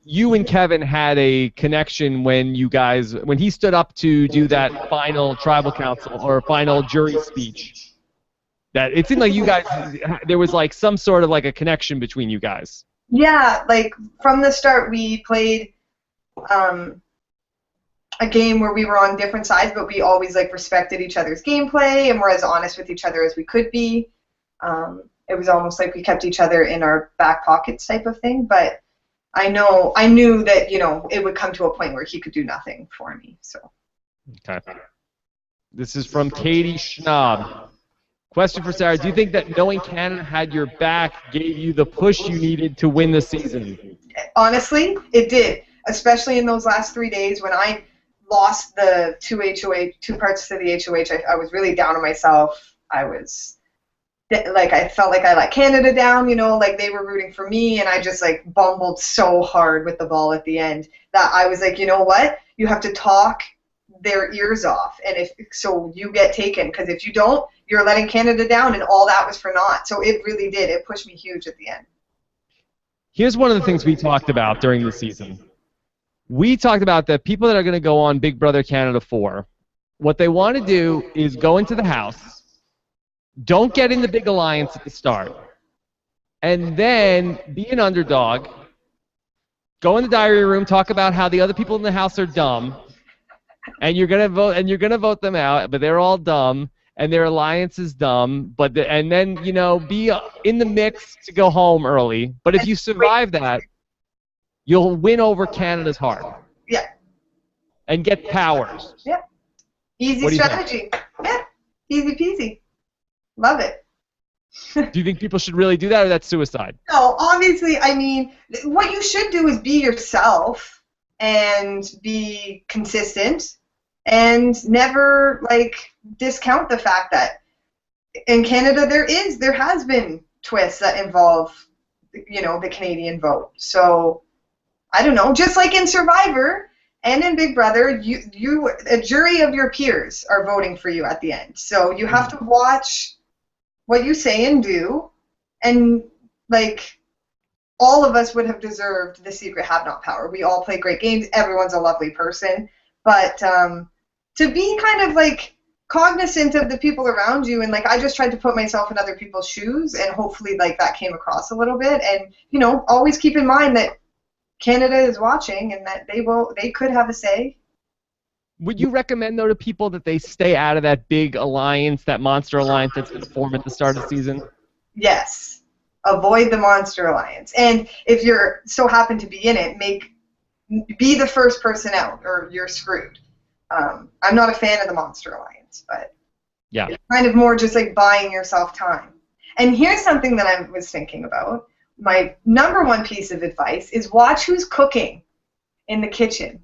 you and Kevin had a connection when he stood up to do that final tribal council or final jury speech. That it seemed like you guys, there was like some sort of like a connection between you guys. Yeah, like from the start we played a game where we were on different sides, but we always like respected each other's gameplay and were as honest with each other as we could be. It was almost like we kept each other in our back pockets type of thing, but I knew that, you know, it would come to a point where he could do nothing for me. So. Okay. This is from Katie Schnaub. Question for Sarah. Do you think that knowing Canada had your back gave you the push you needed to win the season? Honestly, it did, especially in those last 3 days when I lost the two parts to the HOH. I was really down on myself. I felt like I let Canada down, you know, like they were rooting for me, and I just like bumbled so hard with the ball at the end that I was like, you know what? You have to talk their ears off, and so you get taken, because if you don't, you're letting Canada down, and all that was for naught. So it really did. It pushed me huge at the end. Here's one of the things we talked about during the season. We talked about that people that are going to go on Big Brother Canada 4, what they want to do is go into the house, don't get in the big alliance at the start, and then be an underdog, go in the diary room, talk about how the other people in the house are dumb, and you're gonna vote them out, but they're all dumb, and their alliance is dumb, and then, you know, be in the mix to go home early. But if you survive that, you'll win over Canada's heart. Yeah. And get powers. Yeah. Easy strategy. Yeah. Easy peasy. Love it. Do you think people should really do that, or that's suicide? No, obviously, I mean, what you should do is be yourself and be consistent and never, like, discount the fact that in Canada there has been twists that involve, you know, the Canadian vote. So, I don't know, just like in Survivor and in Big Brother, a jury of your peers are voting for you at the end. So you have to watch what you say and do, and like all of us would have deserved the secret have-not power. We all play great games. Everyone's a lovely person, but to be kind of like cognizant of the people around you, and like I just tried to put myself in other people's shoes, and hopefully like that came across a little bit. And you know, always keep in mind that Canada is watching and that they could have a say. Would you recommend, though, to people that they stay out of that big alliance, that monster alliance that's going to form at the start of the season? Yes. Avoid the monster alliance. And if you're so happen to be in it, be the first person out, or you're screwed. I'm not a fan of the monster alliance, but yeah, it's kind of more just like buying yourself time. And here's something that I was thinking about. My number one piece of advice is watch who's cooking in the kitchen.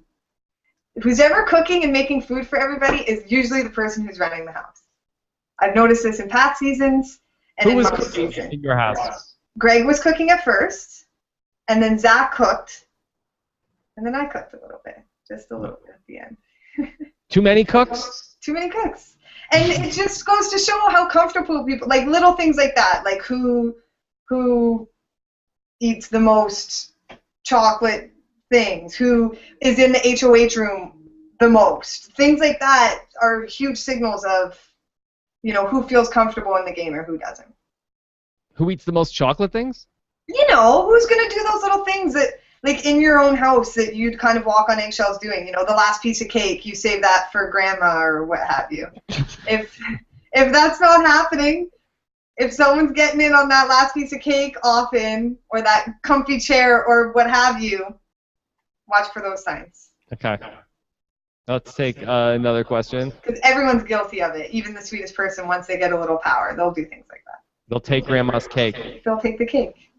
Who's ever cooking and making food for everybody is usually the person who's running the house. I've noticed this in past seasons and in my cooking season. In your house? Greg was cooking at first, and then Zach cooked, and then I cooked a little bit, just a little bit at the end. Too many cooks? Too many cooks. And it just goes to show how comfortable people, like little things like that, like who eats the most chocolate things, who is in the HOH room the most. Things like that are huge signals of, who feels comfortable in the game or who doesn't. Who eats the most chocolate things? Who's going to do those little things that, like, in your own house that you'd kind of walk on eggshells doing? The last piece of cake, you save that for grandma or what have you. If that's not happening, if someone's getting in on that last piece of cake often, or that comfy chair or what have you, watch for those signs. Okay. Let's take another question. Because everyone's guilty of it. Even the sweetest person, once they get a little power, they'll do things like that. They'll take grandma's cake. They'll take the cake.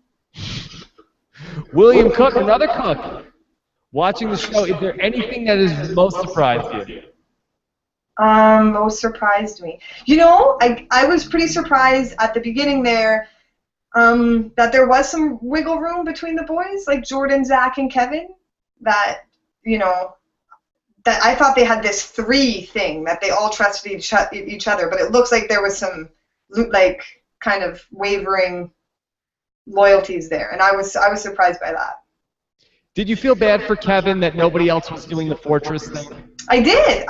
William Cook, another cook. Watching the show, is there anything that has most surprised you? Most surprised me. I was pretty surprised at the beginning there that there was some wiggle room between the boys, like Jordan, Zach, and Kevin. That I thought they had this 3 thing that they all trusted each other, but it looks like there was some like kind of wavering loyalties there, and I was surprised by that. Did you feel bad for Kevin that nobody else was doing the fortress thing? I did.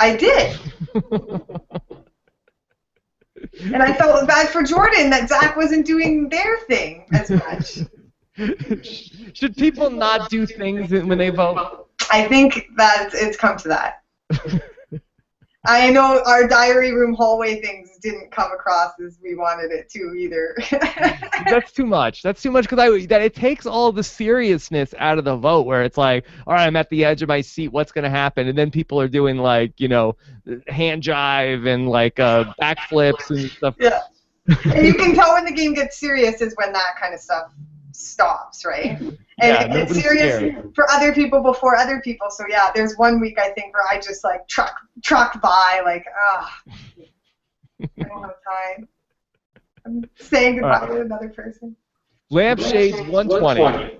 And I felt bad for Jordan that Zach wasn't doing their thing as much. Should people not do things when they vote? I think that it's come to that. I know our diary room hallway things didn't come across as we wanted it to either. That's too much. That's too much because it takes all the seriousness out of the vote where it's like, all right, I'm at the edge of my seat. What's going to happen? And then people are doing like, hand jive and like backflips and stuff. Yeah. And you can tell when the game gets serious is when that kind of stuff stops, right? And it's serious for other people before other people. So yeah, there's one week I think where I just like truck by like, I don't have time. I'm saying goodbye to another person. Lampshades 120.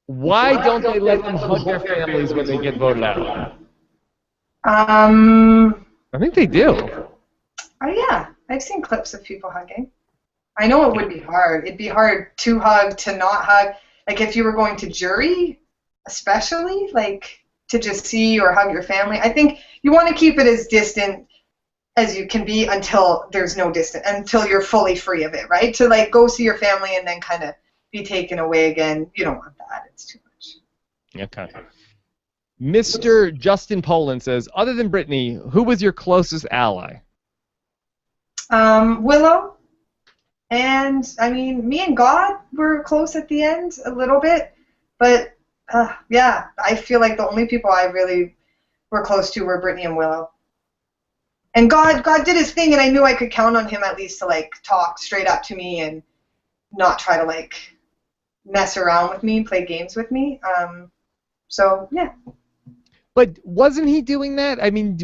Why don't they let them hug their families when they get voted out? I think they do. Oh yeah, I've seen clips of people hugging. I know it would be hard. It'd be hard to hug, to not hug. Like if you were going to jury, especially, like to just see or hug your family. I think you want to keep it as distant as you can be until there's no distance, until you're fully free of it, right? To like go see your family and then kind of be taken away again. You don't want that. It's too much. Okay. Mr. Justin Poland says, other than Brittany, who was your closest ally? Willow. And, I mean, me and God were close at the end a little bit. But, yeah, I feel like the only people I really were close to were Brittany and Willow. And God did his thing, and I knew I could count on him at least to, like, talk straight up to me and not try to, like, mess around with me, play games with me. So, yeah. But wasn't he doing that? I mean,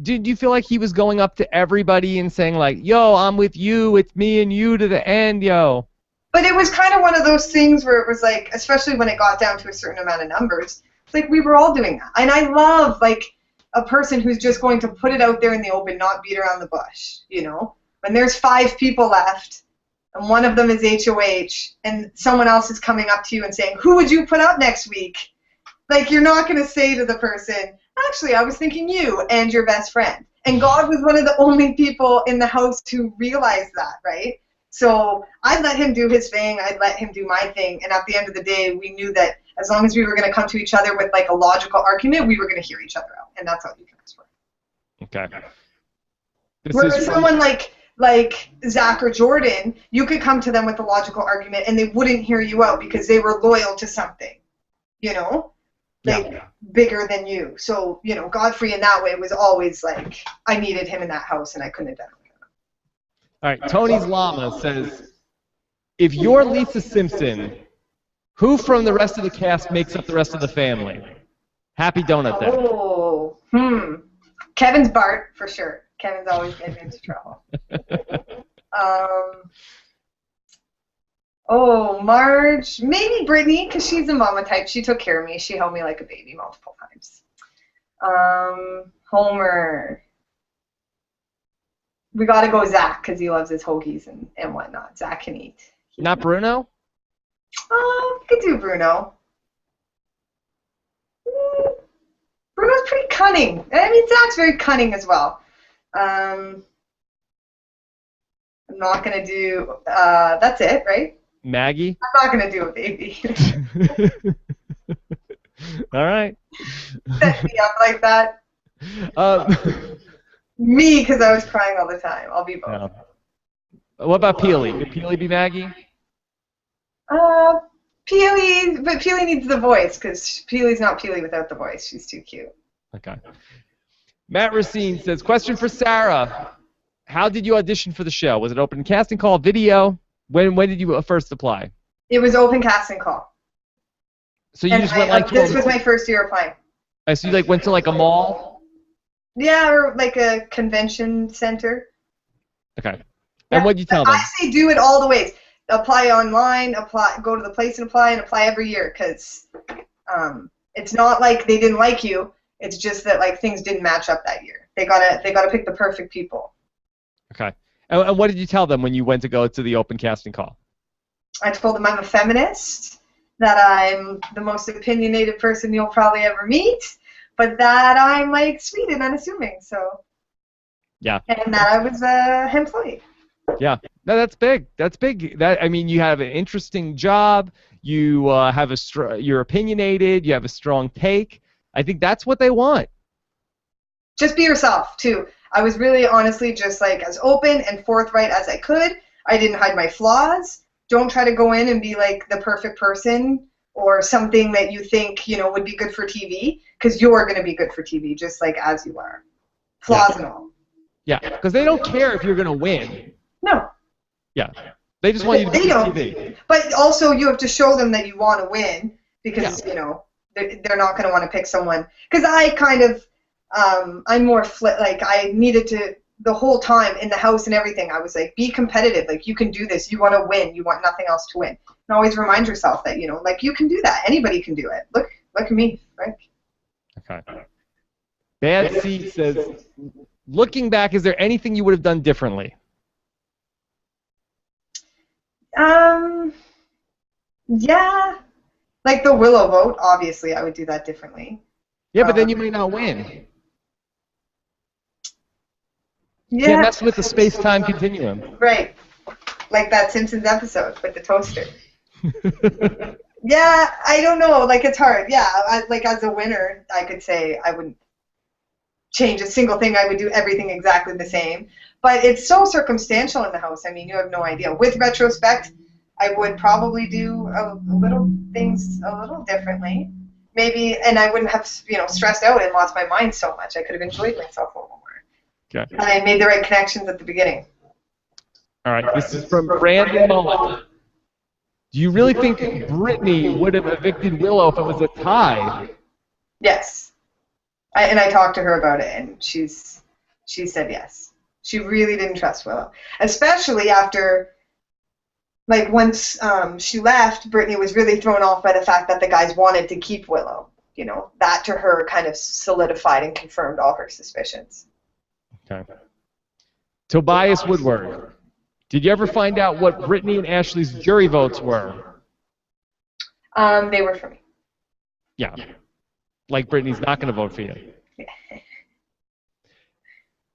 did you feel like he was going up to everybody and saying, like, yo, I'm with you, it's me and you to the end, yo? But it was kind of one of those things where it was like, especially when it got down to a certain amount of numbers, it's like we were all doing that. And I love, like, a person who's just going to put it out there in the open, not beat around the bush, you know? When there's 5 people left, and one of them is HOH, and someone else is coming up to you and saying, who would you put up next week? Like, you're not going to say to the person, actually, I was thinking you and your best friend. And God was one of the only people in the house who realized that, right? So I'd let him do his thing. I'd let him do my thing. And at the end of the day, we knew that as long as we were going to come to each other with, like, a logical argument, we were going to hear each other out. And that's all you can ask for. Okay. Whereas someone like Zach or Jordan, you could come to them with a logical argument and they wouldn't hear you out because they were loyal to something, you know? Like, bigger than you. So, you know, Godfrey in that way was always like, I needed him in that house and I couldn't have done it without him. All right, Tony's Llama says, if you're Lisa Simpson, who from the rest of the cast makes up the rest of the family? Happy Donut Day. Oh, Kevin's Bart, for sure. Kevin's always getting into trouble. Oh, Marge, maybe Brittany, because she's a mama type. She took care of me. She held me like a baby multiple times. Homer. We got to go Zach, because he loves his hoagies and whatnot. Zach can eat. Not Bruno? We could do Bruno. Bruno's pretty cunning. I mean, Zach's very cunning as well. I'm not gonna do. That's it, right? Maggie? I'm not gonna do a baby. All right. Set me up like that. Um, Me, because I was crying all the time. I'll be both. no. What about Peely? Could Peely be Maggie? Uh, Peely, but Peely needs the voice because Peely's not Peely without the voice. She's too cute. Okay. Matt Racine says, question for Sarah. How did you audition for the show? Was it open casting call, video? When did you first apply? It was open casting call. So you just went like this was my first year applying. So you like went to like a mall? Yeah, or like a convention center. Okay. And what did you tell them? I say do it all the ways. Apply online, go to the place and apply every year because it's not like they didn't like you. It's just that like things didn't match up that year. They gotta pick the perfect people. Okay. And what did you tell them when you went to go to the open casting call? I told them I'm a feminist, that I'm the most opinionated person you'll probably ever meet, but that I'm like sweet and unassuming. So. Yeah. And that I was a employee. Yeah. No, that's big. That's big. I mean, you have an interesting job. You have you're opinionated. You have a strong take. I think that's what they want. Just be yourself too. I was really honestly just like as open and forthright as I could. I didn't hide my flaws. Don't try to go in and be like the perfect person or something that you think, would be good for TV, because you're going to be good for TV just like as you are. Flaws and all. Yeah, because they don't care if you're going to win. No. Yeah. They just want you to be on TV. But also you have to show them that you want to win because, they're not going to want to pick someone. Because I kind of, I'm more like I needed to, the whole time in the house and everything, I was like, be competitive. Like, you can do this. You want to win. You want nothing else to win. And always remind yourself that, like, you can do that. Anybody can do it. Look at me, right? Okay. Bad C says, looking back, is there anything you would have done differently? Yeah. Like the Willow vote, obviously, I would do that differently. Yeah, but then you may not win. Yeah. Can't mess with the space-time continuum. Right. Like that Simpsons episode with the toaster. Yeah, I don't know. Like, it's hard. Yeah, like as a winner, I could say I wouldn't change a single thing. I would do everything exactly the same. But it's so circumstantial in the house. I mean, you have no idea. With retrospect, I would probably do things a little differently. Maybe, and I wouldn't have, stressed out and lost my mind so much. I could have enjoyed myself a little more. Okay. And I made the right connections at the beginning. All right, this is from Brandon Mullen. Do you really think Brittany would have evicted Willow if it was a tie? Yes. I talked to her about it, and she said yes. She really didn't trust Willow, especially after, like, once she left, Brittany was really thrown off by the fact that the guys wanted to keep Willow. That to her kind of solidified and confirmed all her suspicions. Okay. Tobias Woodward. Did you ever find out what Brittany and Ashley's jury votes were? They were for me. Yeah. Like Brittany's not going to vote for you.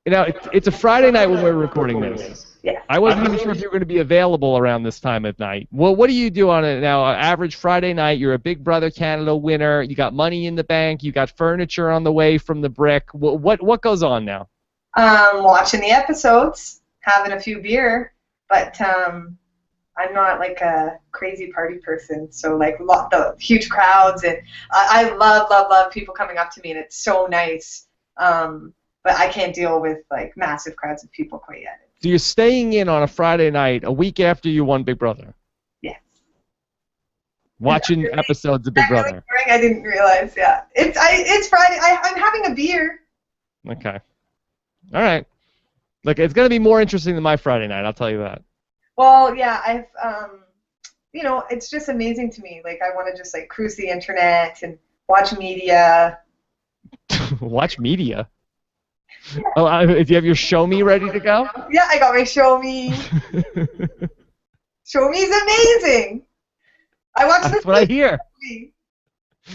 Now, it's a Friday night when we're recording this. Yeah. I wasn't even sure if you were going to be available around this time of night. Well, what do you do on it now? Average Friday night, you're a Big Brother Canada winner. You got money in the bank. You got furniture on the way from the brick. What goes on now? Watching the episodes, having a few beer, but I'm not like a crazy party person. So like the huge crowds, and I love people coming up to me, and it's so nice. But I can't deal with like massive crowds of people quite yet. So you're staying in on a Friday night a week after you won Big Brother? Yes. Watching episodes of Big Brother. Really, I didn't realize. Yeah, it's Friday. I'm having a beer. Okay. All right. Look, it's going to be more interesting than my Friday night, I'll tell you that. Well, yeah, I've it's just amazing to me. Like, I want to just like cruise the internet and watch media. Watch media? Yeah. Oh, do you have your Show Me ready to go? Yeah, I got my Show Me. Show Me's amazing. I watched That's what I hear. In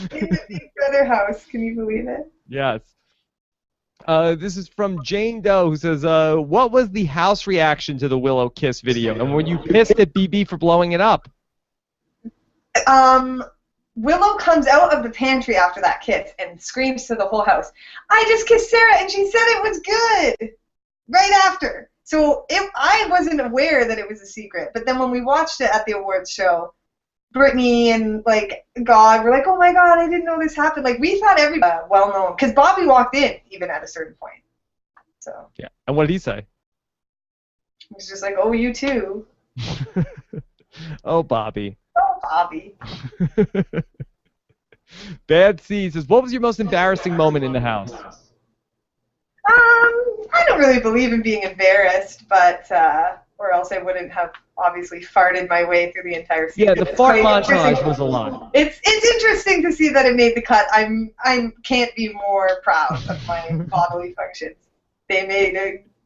the Big Brother house. Can you believe it? Yes. This is from Jane Doe, who says, what was the house reaction to the Willow kiss video? And were you pissed at BB for blowing it up? Willow comes out of the pantry after that kiss and screams to the whole house, "I just kissed Sarah and she said it was good!" Right after. So I wasn't aware that it was a secret. But then when we watched it at the awards show, Brittany and like God were like, "Oh my God, I didn't know this happened." Like we thought everybody well known because Bobby walked in even at a certain point. So yeah, and what did he say? He was just like, "Oh, you too." Oh, Bobby. Oh, Bobby. Bad C says, what was your most embarrassing moment in the house? I don't really believe in being embarrassed, but or else I wouldn't have obviously farted my way through the entire season. Yeah, the fart montage was a lot. It's interesting to see that it made the cut. I can't be more proud of my bodily functions. They made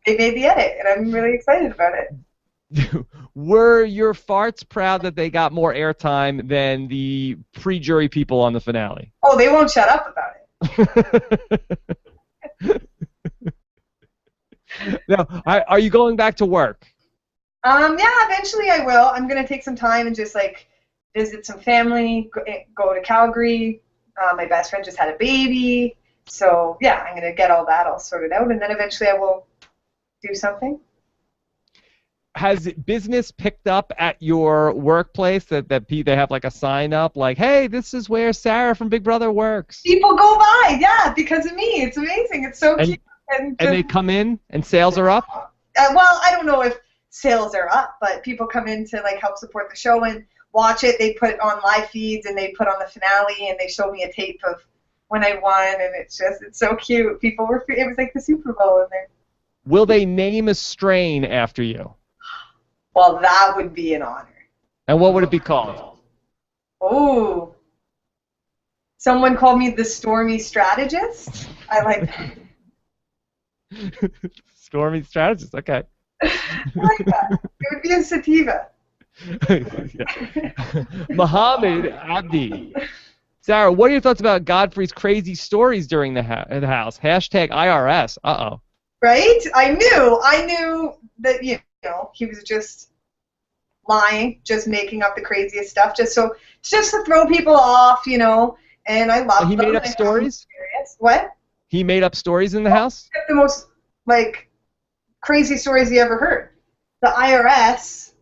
the edit, and I'm really excited about it. Were your farts proud that they got more airtime than the pre-jury people on the finale? Oh, they won't shut up about it. Now, are you going back to work? Yeah, eventually I will. I'm gonna take some time and just like visit some family, go to Calgary. My best friend just had a baby, so yeah, I'm gonna get all that all sorted out, and then eventually I will do something. Has business picked up at your workplace that they have like a sign up like, hey, this is where Sarah from Big Brother works? People go by, yeah, because of me. It's amazing. It's so cute. And they come in and sales are up? Well, I don't know if sales are up, but people come in to like help support the show and watch it. They put on live feeds and they put on the finale and they show me a tape of when I won, and it's so cute. People were, it was like the Super Bowl in there. Will they name a strain after you? Well, that would be an honor. And what would it be called? Oh. Someone called me the Stormy Strategist. I like that. Stormy Strategist, okay. I like that. It would be a sativa. Mohammed Abdi. Sarah, what are your thoughts about Godfrey's crazy stories during the house? Hashtag IRS. Uh-oh. Right? I knew that, you know, he was just lying, just making up the craziest stuff, just to throw people off, you know. And I love. He made up stories. What? He made up stories in the house. The most like crazy stories he ever heard. The IRS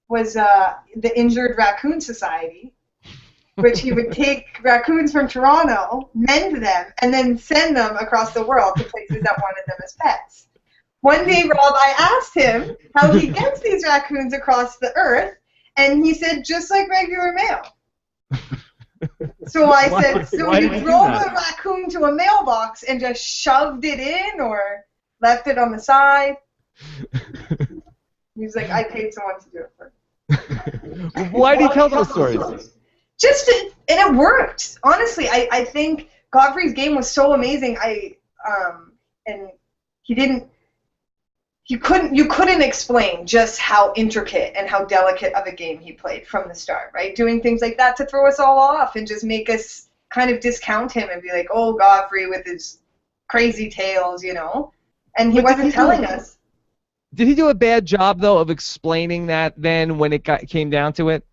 was the Injured Raccoon Society, which he would take raccoons from Toronto, mend them, and then send them across the world to places that wanted them as pets. One day, Rob, I asked him how he gets these raccoons across the earth, and he said, just like regular mail. So I said, so you drove a raccoon to a mailbox and just shoved it in or left it on the side? He was like, I paid someone to do it for me. Why did he tell those stories? And it worked. Honestly, I think Godfrey's game was so amazing. And you couldn't explain just how intricate and how delicate of a game he played from the start, right? Doing things like that to throw us all off and just make us kind of discount him and be like, oh, Godfrey with his crazy tales, you know? And he wasn't telling us. Did he do a bad job, though, of explaining that then when it came down to it?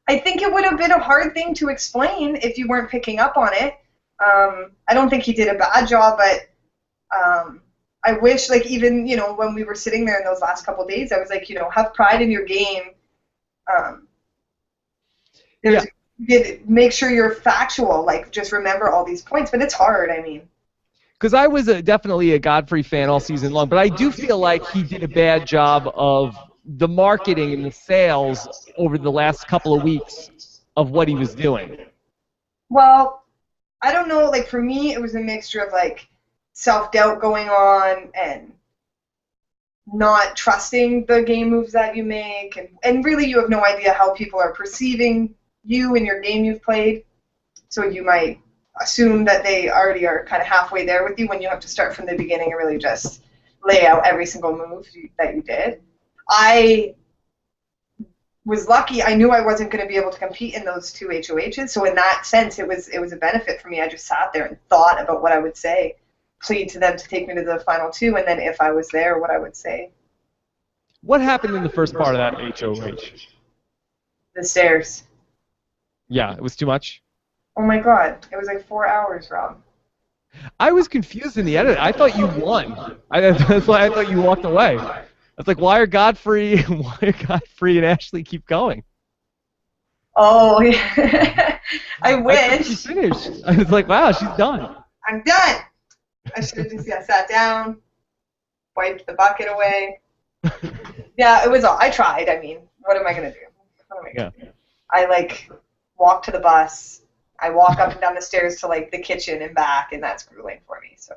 I think it would have been a hard thing to explain if you weren't picking up on it. I don't think he did a bad job, but I wish, like, even, you know, when we were sitting there in those last couple of days, I was like, you know, have pride in your game. Make sure you're factual, like, just remember all these points. But it's hard, I mean. Because I was definitely a Godfrey fan all season long, but I do feel like he did a bad job of the marketing and the sales over the last couple of weeks of what he was doing. Well, I don't know, like, for me, it was a mixture of, like, self-doubt going on and not trusting the game moves that you make, and really you have no idea how people are perceiving you and your game you've played, so you might assume that they already are kind of halfway there with you when you have to start from the beginning and really just lay out every single move that you did. I was lucky. I knew I wasn't going to be able to compete in those two HOHs, so in that sense it was a benefit for me. I just sat there and thought about what I would say. plead to them to take me to the final two, and then if I was there, what I would say. What happened in the first part of that HOH? The stairs. Yeah, it was too much? Oh my god, it was like 4 hours, Rob. I was confused in the edit. I thought you won. That's why I thought you walked away. I was like, why are Godfrey and Ashley keep going? Oh, yeah. I wish. She finished. I was like, wow, she's done. I'm done. I should have just sat down, wiped the bucket away. Yeah, it was all. I tried. I mean, what am I gonna do? What am I gonna do? I like walk to the bus. I walk up and down the stairs to like the kitchen and back, and that's grueling for me. So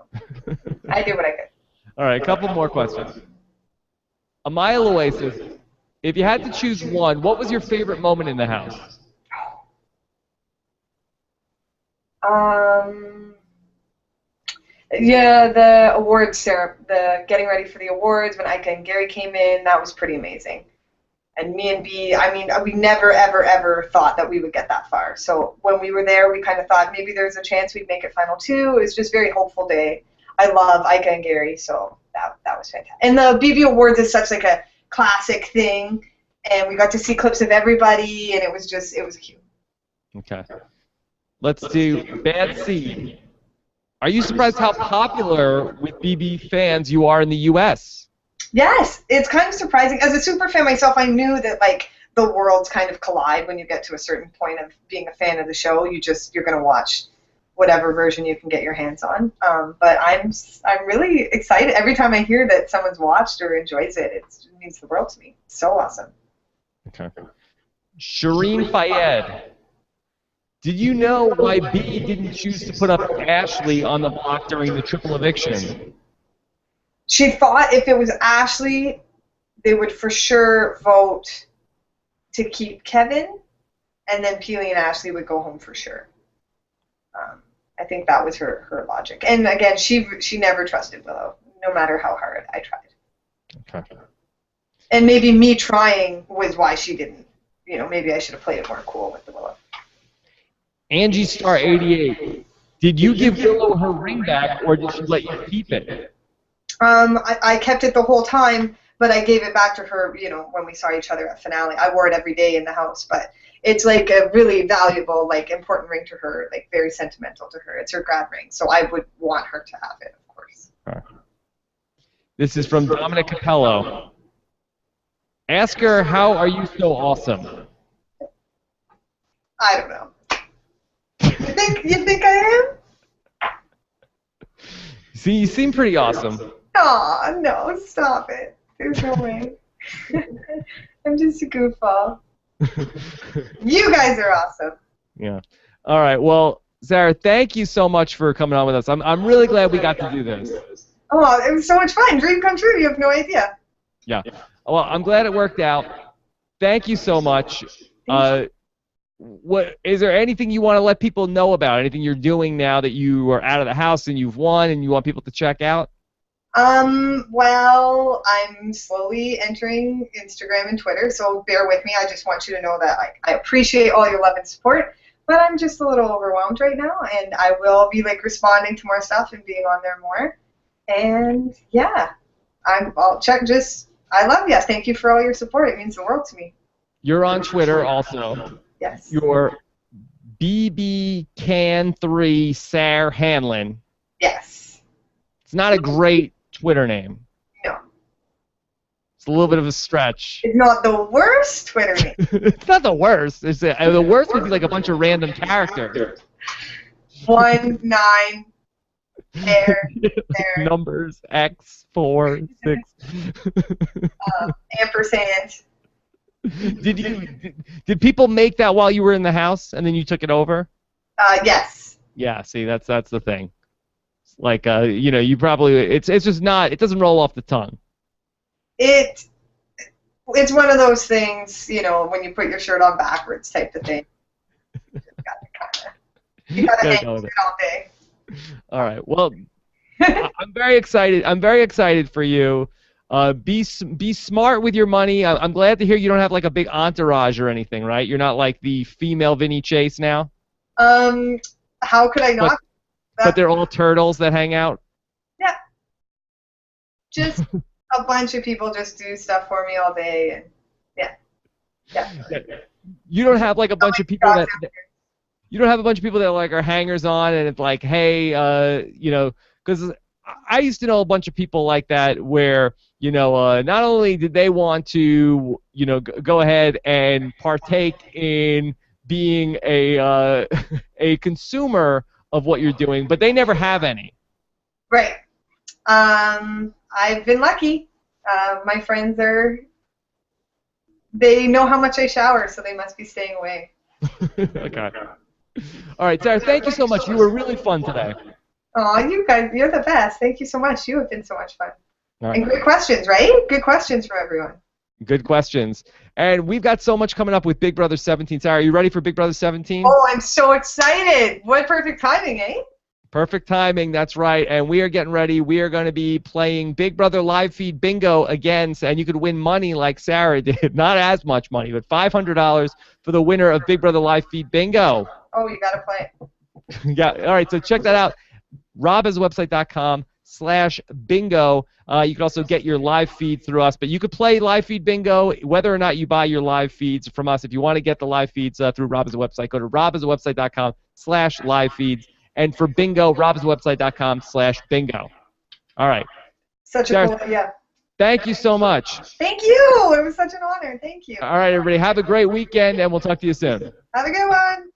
I did what I could. All right, a couple more questions. A Mile Away says, if you had to choose one, what was your favorite moment in the house? Yeah, the awards ceremony, the getting ready for the awards when Ika and Gary came in, that was pretty amazing. And me and B, I mean, we never, ever, ever thought that we would get that far. So when we were there, we kind of thought maybe there's a chance we'd make it final two. It was just a very hopeful day. I love Ika and Gary, so that was fantastic. And the BB Awards is such like a classic thing, and we got to see clips of everybody, and it was cute. Okay. Let's do Bad Seed. Are you surprised how popular with BB fans you are in the U.S.? Yes, it's kind of surprising. As a super fan myself, I knew that like the worlds kind of collide when you get to a certain point of being a fan of the show. You're going to watch whatever version you can get your hands on. But I'm really excited every time I hear that someone's watched or enjoys it. It means the world to me. It's so awesome. Okay. Shireen Fayed. Did you know why B didn't choose to put up Ashley on the block during the triple eviction? She thought if it was Ashley, they would for sure vote to keep Kevin, and then Peely and Ashley would go home for sure. I think that was her logic. And again, she never trusted Willow, no matter how hard I tried. Okay. And maybe me trying was why she didn't. You know, maybe I should have played it more cool with the Willow. Angie Star 88. Did you give Willow her ring back, or did she let you keep it? I kept it the whole time, but I gave it back to her, you know, when we saw each other at finale. I wore it every day in the house, but it's like a really valuable, like important ring to her, like very sentimental to her. It's her grad ring, so I would want her to have it, of course. Right. This is from Dominic Capello. Ask her, how are you so awesome? I don't know. You think I am? See, you seem pretty awesome. Aw, no, stop it. There's no way. I'm just a goofball. You guys are awesome. Yeah. All right. Well, Sarah, thank you so much for coming on with us. I'm really glad we got to do this. Oh, it was so much fun. Dream come true. You have no idea. Yeah. Well, I'm glad it worked out. Thank you so much. What is there anything you want to let people know about? Anything you're doing now that you are out of the house and you've won and you want people to check out? Well, I'm slowly entering Instagram and Twitter, so bear with me. I just want you to know that I appreciate all your love and support, but I'm just a little overwhelmed right now, and I will be like responding to more stuff and being on there more. And yeah, I'll check. I love you. Thank you for all your support. It means the world to me. You're on Twitter also. Yes. You're BBCan3 Sarah Hanlon. Yes. It's not a great Twitter name. No. It's a little bit of a stretch. It's not the worst Twitter name. It's not the worst. The worst would be like a bunch of random characters. 1, 9, there. Numbers, X, 4, 6. Ampersand. Did people make that while you were in the house and then you took it over? Yes. Yeah. See, that's the thing. Like you probably it's just not. It doesn't roll off the tongue. It's one of those things, when you put your shirt on backwards type of thing. You gotta hang with it all day. All right. Well, I'm very excited. I'm very excited for you. Be smart with your money. I'm glad to hear you don't have like a big entourage or anything, right? You're not like the female Vinny Chase now. How could I not? But they're all turtles that hang out. Just a bunch of people just do stuff for me all day, and yeah. You don't have like a bunch of people that you don't have a bunch of people that like are hangers on, and it's like, hey, you know, because I used to know a bunch of people like that where, you know, not only did they want to, you know, go ahead and partake in being a a consumer of what you're doing, but they never have any. Right. I've been lucky. My friends they know how much I shower, so they must be staying away. Okay. All right, Sarah, thank you so much. You were really fun today. Oh, you guys, you're the best. Thank you so much. You have been so much fun. All right. And great questions, right? Good questions from everyone. Good questions. And we've got so much coming up with Big Brother 17. Sarah, are you ready for Big Brother 17? Oh, I'm so excited. What perfect timing, eh? Perfect timing, that's right. And we are getting ready. We are going to be playing Big Brother Live Feed Bingo again, and you could win money like Sarah did. Not as much money, but $500 for the winner of Big Brother Live Feed Bingo. Oh, you got to play it. Yeah, all right, so check that out. robhasawebsite.com/bingo. You can also get your live feed through us, but you could play live feed bingo whether or not you buy your live feeds from us. If you want to get the live feeds through Rob Has a Website, go to robhasawebsite.com/live feeds. And for bingo, robhasawebsite.com/bingo. All right. Such a cool idea. Thank you so much. Thank you. It was such an honor. Thank you. All right, everybody. Have a great weekend, and we'll talk to you soon. Have a good one.